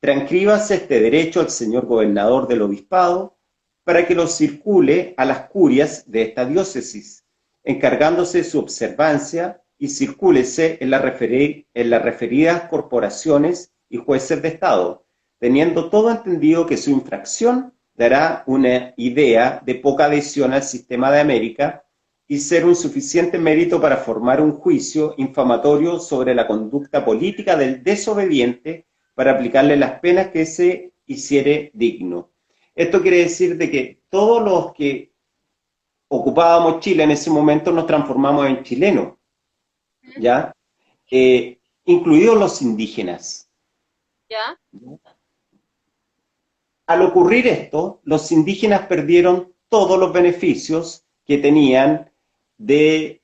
Transcríbase este derecho al señor gobernador del obispado para que lo circule a las curias de esta diócesis, encargándose de su observancia y circúlese en las referidas corporaciones y jueces de Estado, teniendo todo entendido que su infracción dará una idea de poca adhesión al sistema de América y ser un suficiente mérito para formar un juicio infamatorio sobre la conducta política del desobediente para aplicarle las penas que se hiciere digno. Esto quiere decir de que todos los que ocupábamos Chile en ese momento nos transformamos en chilenos, ¿ya? Incluidos los indígenas. ya. Al ocurrir esto, los indígenas perdieron todos los beneficios que tenían de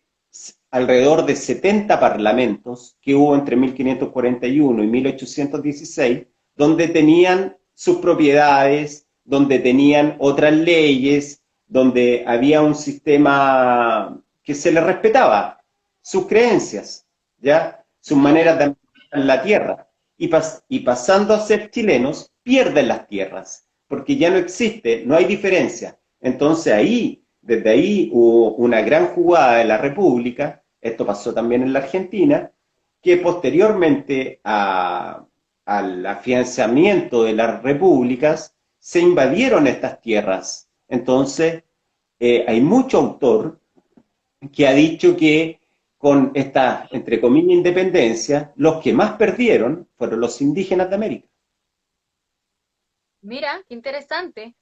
alrededor de 70 parlamentos que hubo entre 1541 y 1816, donde tenían sus propiedades, donde tenían otras leyes, donde había un sistema que se les respetaba, sus creencias, ¿ya? Sus maneras de administrar la tierra. Y pasando a ser chilenos, pierden las tierras, porque ya no existe, no hay diferencia. Entonces desde ahí hubo una gran jugada de la República, esto pasó también en la Argentina, que posteriormente al afianzamiento de las repúblicas se invadieron estas tierras. Entonces, hay mucho autor que ha dicho que con esta, entre comillas, independencia, los que más perdieron fueron los indígenas de América. Mira, qué interesante.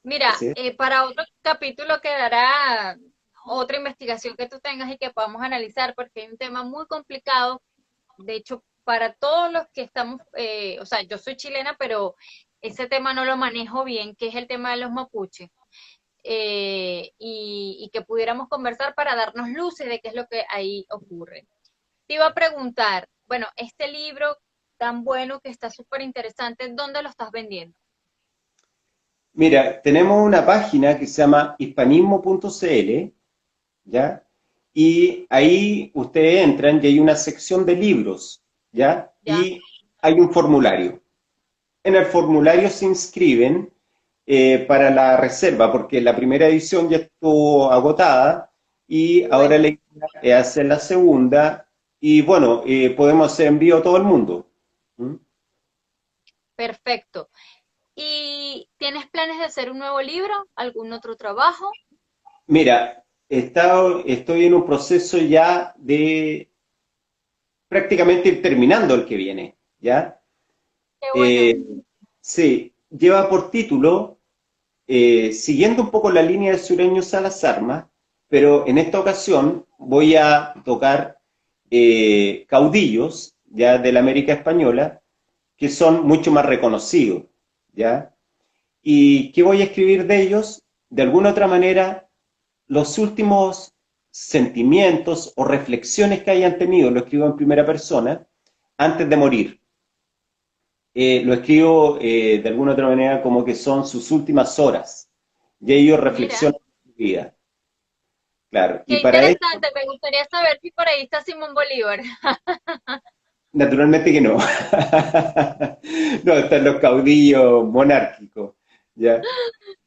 Mira, Así es. para otro capítulo quedará otra investigación que tú tengas y que podamos analizar, porque hay un tema muy complicado. De hecho, para todos los que estamos, o sea, yo soy chilena, pero ese tema no lo manejo bien, que es el tema de los mapuches. Y que pudiéramos conversar para darnos luces de qué es lo que ahí ocurre. te iba a preguntar, bueno, este libro tan bueno que está súper interesante, ¿dónde lo estás vendiendo? Mira, tenemos una página que se llama hispanismo.cl, ¿ya? Y ahí ustedes entran y hay una sección de libros, ¿ya? Ya, Y hay un formulario. En el formulario se inscriben para la reserva, porque la primera edición ya estuvo agotada y qué ahora la bueno, idea es hacer la segunda y bueno, podemos hacer envío a todo el mundo. ¿Mm? perfecto. ¿Y tienes planes de hacer un nuevo libro? ¿Algún otro trabajo? Mira, estoy en un proceso ya de prácticamente ir terminando el que viene, ¿ya? Qué bueno. Eh, sí, lleva por título siguiendo un poco la línea de Sureño Salazar, pero en esta ocasión voy a tocar caudillos ya de la América Española que son mucho más reconocidos, ¿ya? ¿Y qué voy a escribir de ellos? De alguna otra manera, los últimos sentimientos o reflexiones que hayan tenido, lo escribo en primera persona, antes de morir. Lo escribo de alguna otra manera como que son sus últimas horas y ellos Mira, reflexionan su vida, claro. Y qué para ello, interesante. Me gustaría saber si por ahí está Simón Bolívar. naturalmente que no. No, están los caudillos monárquicos, ¿ya?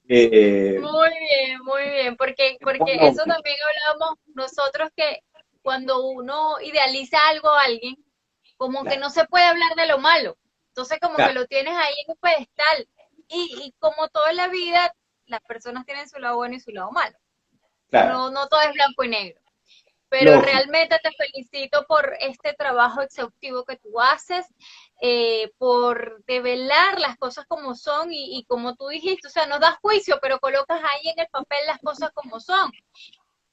Eh, Muy bien, porque bueno, eso también hablamos nosotros que cuando uno idealiza algo a alguien, como que claro, no se puede hablar de lo malo. Entonces como que claro, lo tienes ahí en un pedestal. Y como toda la vida, las personas tienen su lado bueno y su lado malo. claro, No, no todo es blanco y negro. Pero lógico. realmente te felicito por este trabajo exhaustivo que tú haces, por develar las cosas como son y como tú dijiste, o sea, no das juicio, pero colocas ahí en el papel las cosas como son.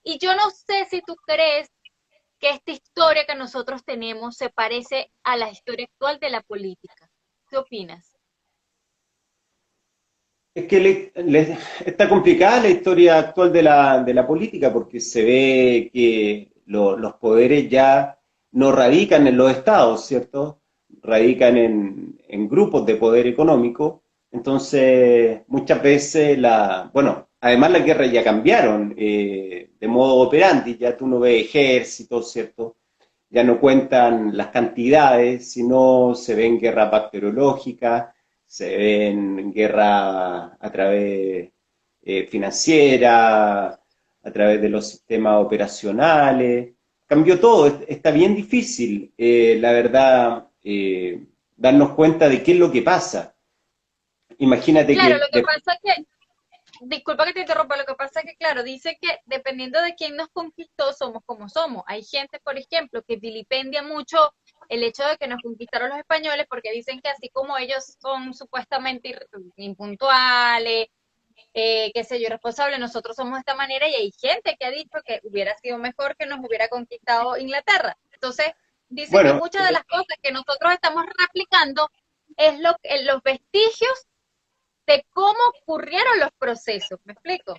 Y yo no sé si tú crees que esta historia que nosotros tenemos se parece a la historia actual de la política. ¿Qué opinas? Es que está complicada la historia actual de la política porque se ve que los poderes ya no radican en los estados, ¿cierto? Radican en grupos de poder económico. Entonces, muchas veces bueno, además las guerras ya cambiaron de modo operandi, ya tú no ves ejércitos, ¿cierto? Ya no cuentan las cantidades, sino se ven guerras bacteriológicas, se ven guerra a través financiera, a través de los sistemas operacionales. Cambió todo, está bien difícil, la verdad, darnos cuenta de qué es lo que pasa. Imagínate Claro, lo que que pasa es que disculpa que te interrumpa, lo que pasa es que, claro, dice que dependiendo de quién nos conquistó, somos como somos. Hay gente, por ejemplo, que vilipendia mucho el hecho de que nos conquistaron los españoles porque dicen que así como ellos son supuestamente impuntuales, qué sé yo, irresponsables, nosotros somos de esta manera y hay gente que ha dicho que hubiera sido mejor que nos hubiera conquistado Inglaterra. Entonces, dicen que bueno, muchas de las cosas que nosotros estamos replicando es los vestigios de cómo ocurrieron los procesos. ¿Me explico?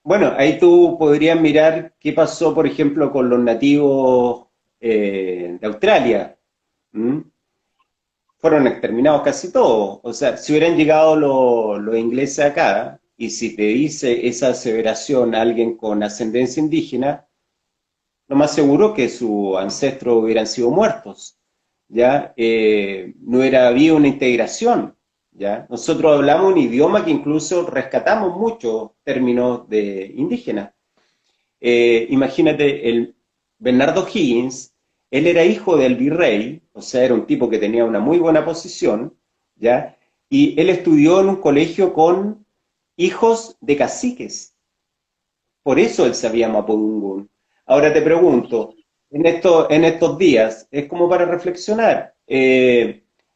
bueno, ahí tú podrías mirar qué pasó, por ejemplo, con los nativos de Australia. ¿Mm? Fueron exterminados casi todos. O sea, si hubieran llegado los ingleses acá, y si te dice esa aseveración alguien con ascendencia indígena, lo más seguro que sus ancestros hubieran sido muertos, ¿ya? No hubiera habido una integración, ¿ya? Nosotros hablamos un idioma que incluso rescatamos muchos términos de indígenas. Imagínate, el Bernardo Higgins, él era hijo del virrey, o sea, era un tipo que tenía una muy buena posición, ¿ya? Y él estudió en un colegio con hijos de caciques, por eso él sabía Mapudungun. Ahora te pregunto, en estos días, es como para reflexionar,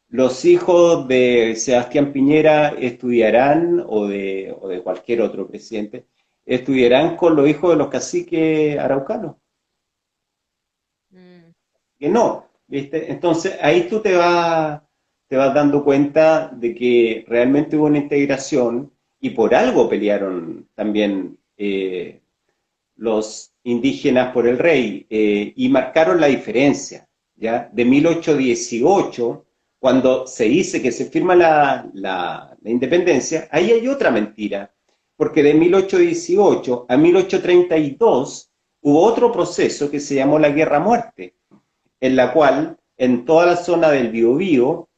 ¿los hijos de Sebastián Piñera estudiarán, o de cualquier otro presidente, estudiarán con los hijos de los caciques araucanos? Mm. Que no, ¿viste? Entonces ahí tú te vas dando cuenta de que realmente hubo una integración y por algo pelearon también los indígenas por el rey, y marcaron la diferencia, ¿ya? De 1818, cuando se dice que se firma la independencia, ahí hay otra mentira, porque de 1818 a 1832 hubo otro proceso que se llamó la Guerra Muerte, en la cual en toda la zona del Biobío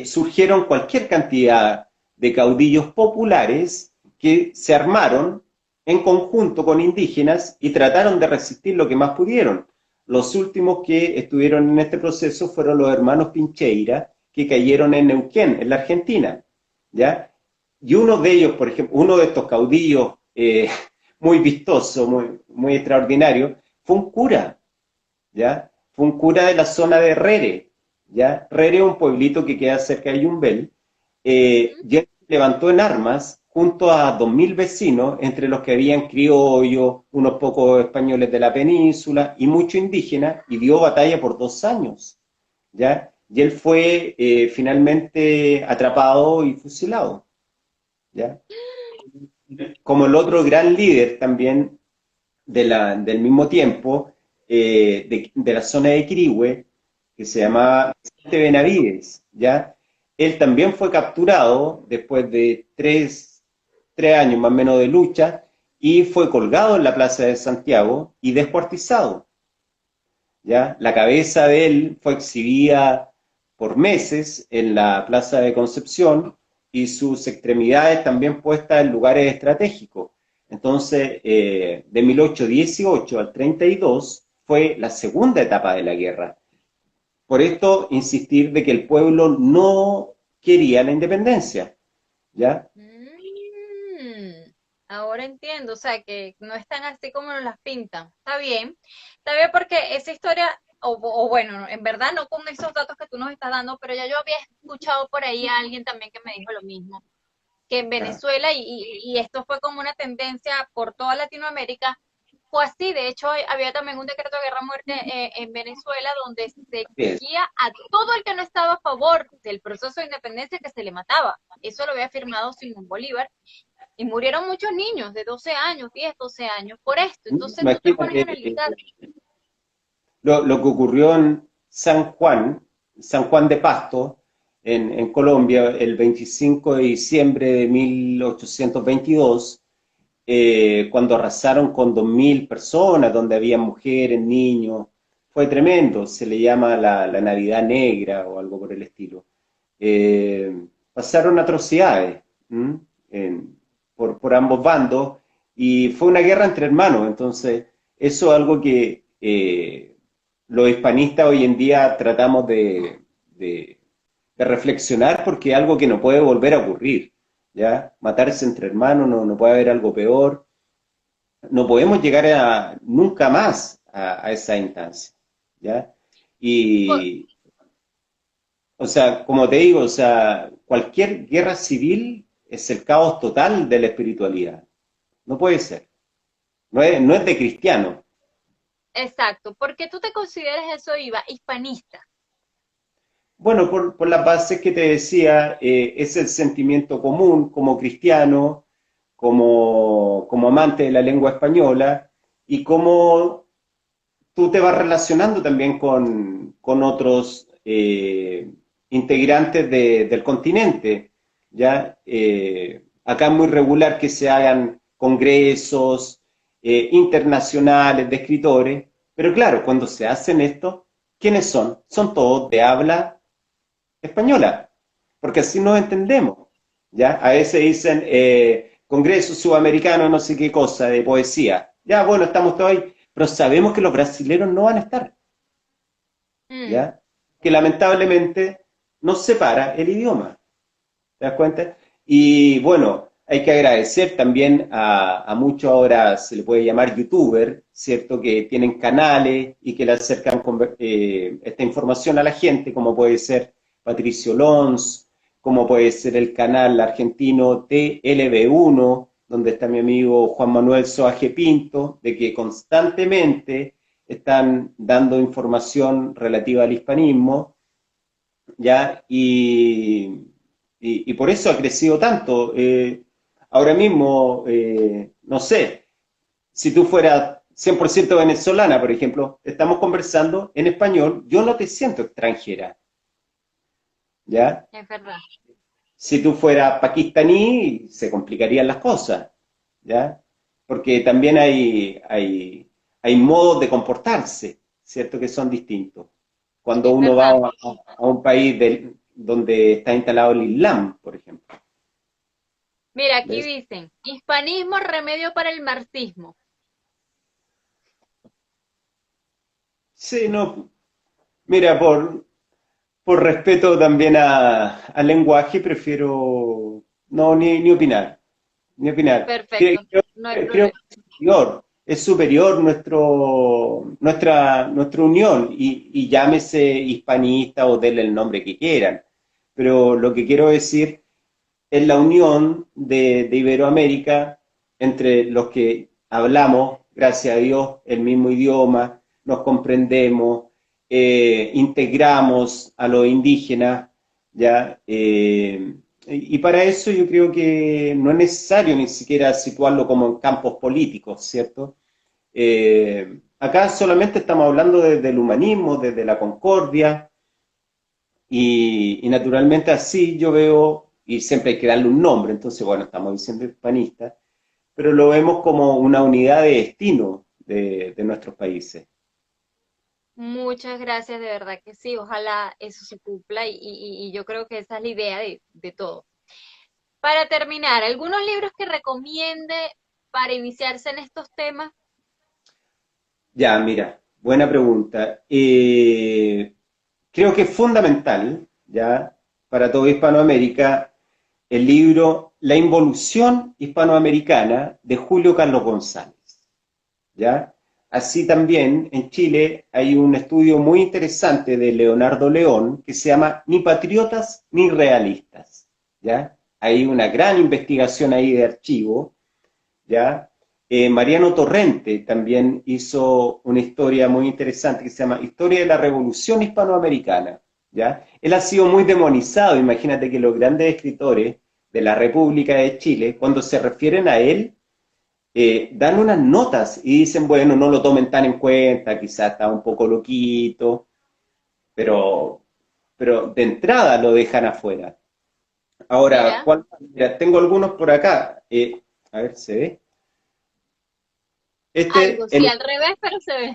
surgieron cualquier cantidad de caudillos populares que se armaron en conjunto con indígenas y trataron de resistir lo que más pudieron. Los últimos que estuvieron en este proceso fueron los hermanos Pincheira, que cayeron en Neuquén, en la Argentina, ¿ya? Y uno de ellos, por ejemplo, uno de estos caudillos muy vistoso, muy extraordinario, fue un cura, ¿ya? Fue un cura de la zona de Rere, ¿ya? Rere es un pueblito que queda cerca de Yumbel, y él levantó en armas junto a 2000 vecinos, entre los que habían criollos, unos pocos españoles de la península y muchos indígenas, y dio batalla por 2 años, ¿ya? Y él fue finalmente atrapado y fusilado, ¿ya? Como el otro gran líder también del mismo tiempo, de la zona de Quirihue, que se llamaba Vicente Benavides, ¿ya? Él también fue capturado después de 3 años más o menos de lucha y fue colgado en la Plaza de Santiago y descuartizado, ¿ya? La cabeza de él fue exhibida por meses en la Plaza de Concepción y sus extremidades también puestas en lugares estratégicos. Entonces, de 1818 al 32 fue la segunda etapa de la guerra. Por esto, insistir de que el pueblo no quería la independencia, ¿ya? Ahora entiendo, o sea, que no es tan así como nos las pintan. Está bien porque esa historia, o bueno, en verdad no con esos datos que tú nos estás dando, pero ya yo había escuchado por ahí a alguien también que me dijo lo mismo, que en Ya, Venezuela, y esto fue como una tendencia por toda Latinoamérica, fue así. De hecho, había también un decreto de guerra a muerte en Venezuela donde se bien. exigía a todo el que no estaba a favor del proceso de independencia que se le mataba. Eso lo había firmado Simón Bolívar. Y murieron muchos niños de 12 años, 10, 12 años por esto. Entonces tú te pones a Imagínate analizar. lo que ocurrió en San Juan de Pasto, en Colombia, el 25 de diciembre de 1822, cuando arrasaron con 2000 personas, donde había mujeres, niños. Fue tremendo, se le llama la Navidad Negra o algo por el estilo. Pasaron atrocidades, ¿m? Por ambos bandos y fue una guerra entre hermanos. Entonces, eso es algo que los hispanistas hoy en día tratamos de reflexionar, porque es algo que no puede volver a ocurrir, ¿ya? Matarse entre hermanos, no puede haber algo peor, no podemos llegar nunca más a esa instancia, ¿ya? Por- Y, o sea, como te digo, o sea, cualquier guerra civil es el caos total de la espiritualidad. No puede ser. No es de cristiano. exacto. ¿Por qué tú te consideras eso, Iva, hispanista? Bueno, por las bases que te decía, es el sentimiento común como cristiano, como amante de la lengua española, y como tú te vas relacionando también con otros integrantes del continente, ¿ya? Acá es muy regular que se hagan congresos internacionales de escritores, pero claro, cuando se hacen esto, ¿quiénes son? Son todos de habla española, porque así nos entendemos, ¿ya? A veces dicen Congreso Sudamericano, no sé qué cosa, de poesía. Ya, bueno, estamos todos ahí, pero sabemos que los brasileros no van a estar, Mm, ¿ya? Que lamentablemente nos separa el idioma, ¿te das cuenta? Y bueno, hay que agradecer también a muchos, ahora se le puede llamar youtuber, ¿cierto? Que tienen canales y que le acercan esta información a la gente, como puede ser Patricio Lons, como puede ser el canal argentino TLB1, donde está mi amigo Juan Manuel Soaje Pinto, de que constantemente están dando información relativa al hispanismo, ¿ya? Y por eso ha crecido tanto. Ahora mismo, no sé, si tú fueras 100% venezolana, por ejemplo, estamos conversando en español, yo no te siento extranjera, ¿ya? Es verdad. Si tú fueras pakistaní, se complicarían las cosas, ¿ya? Porque también hay modos de comportarse, ¿cierto? Que son distintos. Cuando Es uno va verdad. a un país donde está instalado el Islam, por ejemplo. Mira, aquí ¿Ves? dicen, hispanismo, remedio para el marxismo. Sí, no. Mira, por respeto también al lenguaje, prefiero no ni opinar, ni opinar. Perfecto, no hay Creo problema. que es superior nuestra unión y llámese hispanista o denle el nombre que quieran. Pero lo que quiero decir es la unión de Iberoamérica entre los que hablamos, gracias a Dios, el mismo idioma, nos comprendemos, integramos a los indígenas, ¿ya? Y para eso yo creo que no es necesario ni siquiera situarlo como en campos políticos, ¿cierto? Acá solamente estamos hablando desde el humanismo, desde la concordia, y naturalmente así yo veo, y siempre hay que darle un nombre, entonces bueno, estamos diciendo hispanistas, pero lo vemos como una unidad de destino de nuestros países. Muchas gracias, de verdad que sí. Ojalá eso se cumpla y yo creo que esa es la idea de todo. Para terminar, ¿algunos libros que recomiende para iniciarse en estos temas? Ya, mira, buena pregunta. Creo que es fundamental, ya, para toda Hispanoamérica, el libro La involución hispanoamericana de Julio Carlos González, ¿ya? Así también en Chile hay un estudio muy interesante de Leonardo León que se llama Ni patriotas ni realistas, ¿ya? Hay una gran investigación ahí de archivo, ¿ya? Mariano Torrente también hizo una historia muy interesante que se llama Historia de la Revolución Hispanoamericana, ¿ya? Él ha sido muy demonizado, imagínate que los grandes escritores de la República de Chile, cuando se refieren a él, dan unas notas y dicen, bueno, no lo tomen tan en cuenta, quizás está un poco loquito, pero, pero de entrada lo dejan afuera. Ahora, Mira, mira, tengo algunos por acá. A ver, ¿se ve? algo, Este, sí, al revés, pero se ve.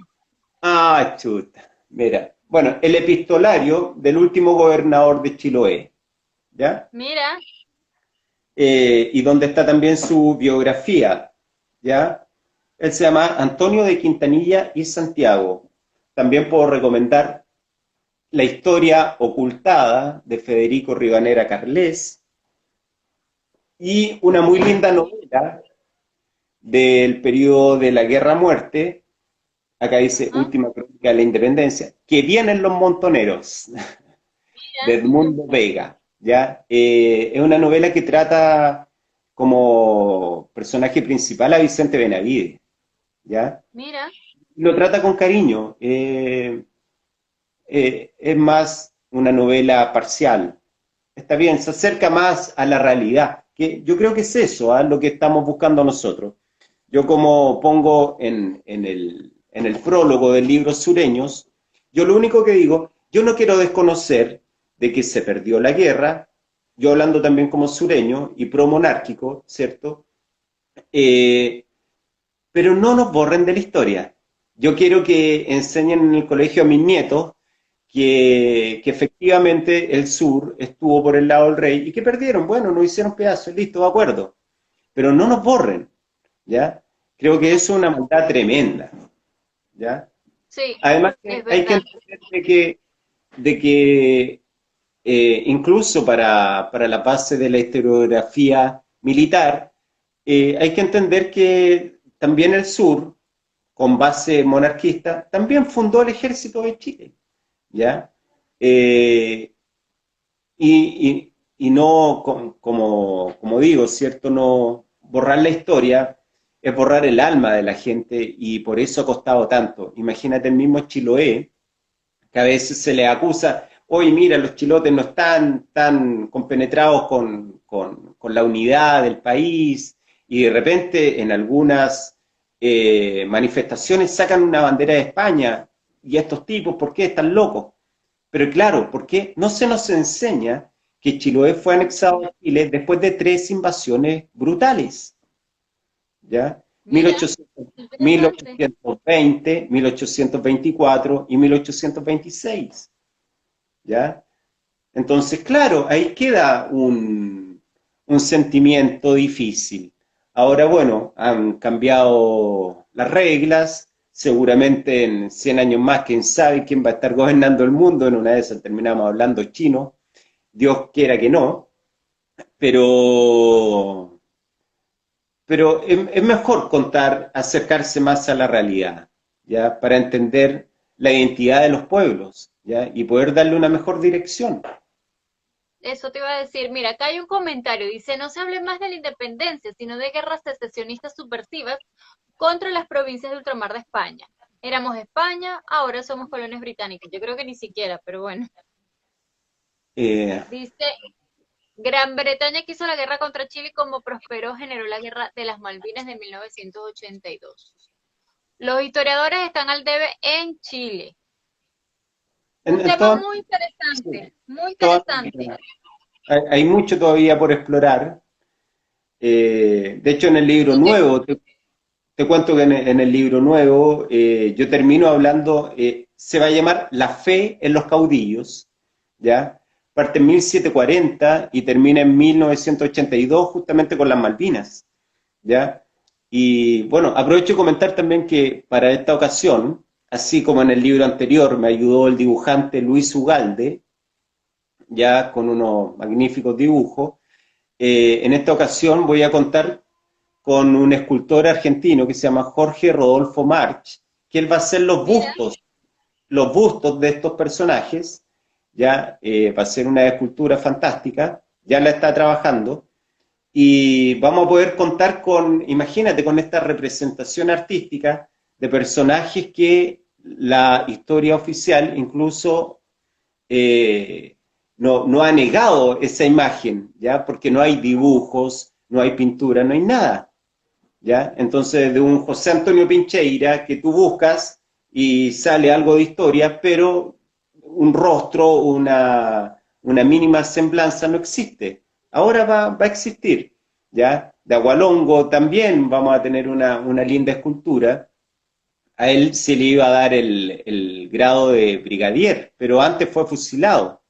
chuta. Mira, bueno, el epistolario del último gobernador de Chiloé, ¿ya? Mira, Y donde está también su biografía, ¿ya? Él se llama Antonio de Quintanilla y Santiago. También puedo recomendar La historia ocultada de Federico Rivanera Carles y una muy linda novela del periodo de la Guerra-Muerte, acá dice ajá, Última Crónica de la Independencia, que vienen los montoneros, de mira, Edmundo Vega, ¿ya? Es una novela que trata como personaje principal a Vicente Benavides, ¿ya? mira, Lo trata con cariño, es más una novela parcial, está bien, se acerca más a la realidad, que yo creo que es eso, ¿ah? Lo que estamos buscando nosotros. Yo como pongo en el prólogo del libro Sureños, yo lo único que digo, yo no quiero desconocer de que se perdió la guerra, yo hablando también como sureño y promonárquico, ¿cierto? Eh, pero no nos borren de la historia. Yo quiero que enseñen en el colegio a mis nietos que efectivamente el sur estuvo por el lado del rey y que perdieron. Bueno, no hicieron pedazos, listo, de acuerdo. Pero no nos borren, ¿ya? Creo que eso es una maldad tremenda, ¿ya? sí, Además es que hay que verdad. entender de que incluso para la base de la historiografía militar, hay que entender que también el sur, con base monarquista, también fundó el ejército de Chile, ¿ya? Eh, y no, como digo, ¿cierto? No borrar la historia es borrar el alma de la gente y por eso ha costado tanto. Imagínate el mismo Chiloé, que a veces se le acusa, oye, mira, los chilotes no están tan compenetrados con la unidad del país, y de repente en algunas manifestaciones sacan una bandera de España y estos tipos, ¿por qué están locos? Pero claro, ¿por qué no se nos enseña que Chiloé fue anexado a Chile después de 3 invasiones brutales? ¿Ya? Mira, 1800, interesante. 1820, 1824 y 1826. ¿Ya? Entonces, claro, ahí queda un sentimiento difícil. Ahora, bueno, han cambiado las reglas, seguramente en 100 años más, quién sabe quién va a estar gobernando el mundo, en una de esas terminamos hablando chino, Dios quiera que no, pero, pero es mejor contar, acercarse más a la realidad, ¿ya? Para entender la identidad de los pueblos, ¿ya? Y poder darle una mejor dirección. Eso te iba a decir. Mira, acá hay un comentario. Dice, no se hable más de la independencia, sino de guerras secesionistas subversivas contra las provincias de ultramar de España. Éramos España, ahora somos colonias británicas. Yo creo que ni siquiera, pero bueno. Eh, Dice, Gran Bretaña quiso la guerra contra Chile y como prosperó generó la guerra de las Malvinas de 1982. Los historiadores están al debe en Chile. Un en tema todas, muy interesante, muy todas interesante. hay mucho todavía por explorar. De hecho, en el libro Y que, nuevo, te cuento que en el libro nuevo yo termino hablando, se va a llamar La fe en los caudillos, ¿ya? Parte en 1740 y termina en 1982 justamente con las Malvinas, ¿ya? Y bueno, aprovecho de comentar también que para esta ocasión, así como en el libro anterior me ayudó el dibujante Luis Ugalde, ya con unos magníficos dibujos, en esta ocasión voy a contar con un escultor argentino que se llama Jorge Rodolfo March, que él va a hacer mira, los bustos de estos personajes, ya va a ser una escultura fantástica, ya la está trabajando, y vamos a poder contar con, imagínate, con esta representación artística de personajes que la historia oficial incluso no ha negado esa imagen, ¿ya? Porque no hay dibujos, no hay pintura, no hay nada, ¿ya? Entonces, de un José Antonio Pincheira que tú buscas y sale algo de historia, pero un rostro, una mínima semblanza no existe. Ahora va a existir, ¿ya? De Agualongo también vamos a tener una linda escultura. A él se le iba a dar el grado de brigadier, pero antes fue fusilado,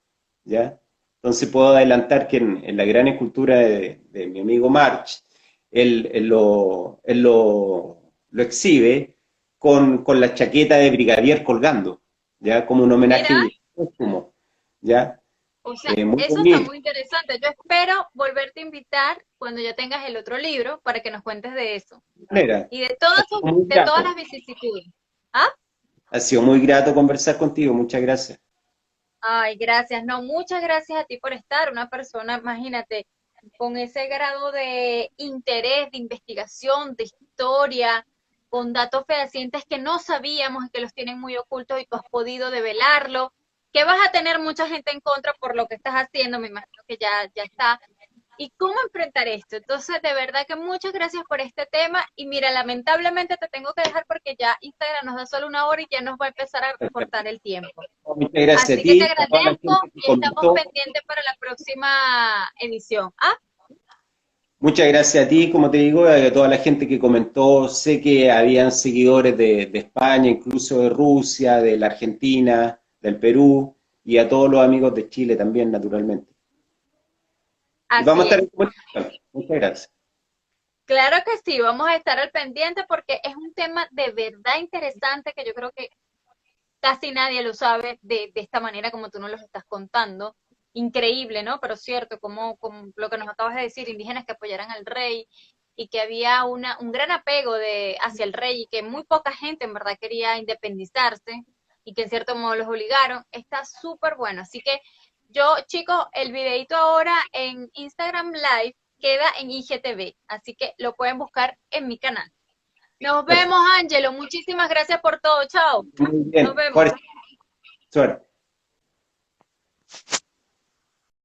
¿ya? Entonces puedo adelantar que en la gran escultura de mi amigo March, él lo exhibe con la chaqueta de brigadier colgando, ¿ya? Como un mira. homenaje póstumo, ¿ya? O sea, Muy eso está bonito. muy interesante. Yo espero volverte a invitar cuando ya tengas el otro libro para que nos cuentes de eso Manera. y Ha sido muy de todas grato. las vicisitudes. ¿Ah? Ha sido muy grato conversar contigo. Muchas gracias. Ay, gracias. No, muchas gracias a ti por estar. Una persona, imagínate, con ese grado de interés, de investigación, de historia, con datos fehacientes que no sabíamos y que los tienen muy ocultos y tú has podido develarlo, que vas a tener mucha gente en contra por lo que estás haciendo, me imagino que ya está. ¿Y cómo enfrentar esto? Entonces, de verdad que muchas gracias por este tema. Y mira, lamentablemente te tengo que dejar porque ya Instagram nos da solo una hora y ya nos va a empezar a cortar el tiempo. Muchas gracias a Así que te ti, a toda la agradezco gente que y estamos comentó. pendientes para la próxima edición. Ah, Muchas gracias a ti, como te digo, y a toda la gente que comentó. Sé que habían seguidores de España, incluso de Rusia, de la Argentina, del Perú, y a todos los amigos de Chile también, naturalmente. Y vamos a así estar es. en comunicación. Muchas gracias. Claro que sí, vamos a estar al pendiente porque es un tema de verdad interesante que yo creo que casi nadie lo sabe de esta manera como tú nos lo estás contando. Increíble, ¿no? Pero cierto, como lo que nos acabas de decir, indígenas que apoyaran al rey y que había un gran apego hacia el rey y que muy poca gente en verdad quería independizarse y que en cierto modo los obligaron, está súper bueno. Así que yo, chicos, el videito ahora en Instagram Live queda en IGTV, así que lo pueden buscar en mi canal. Nos vemos, Perfecto. Ángelo. Muchísimas gracias por todo. Chao. Muy Nos bien. vemos. Jorge, suerte.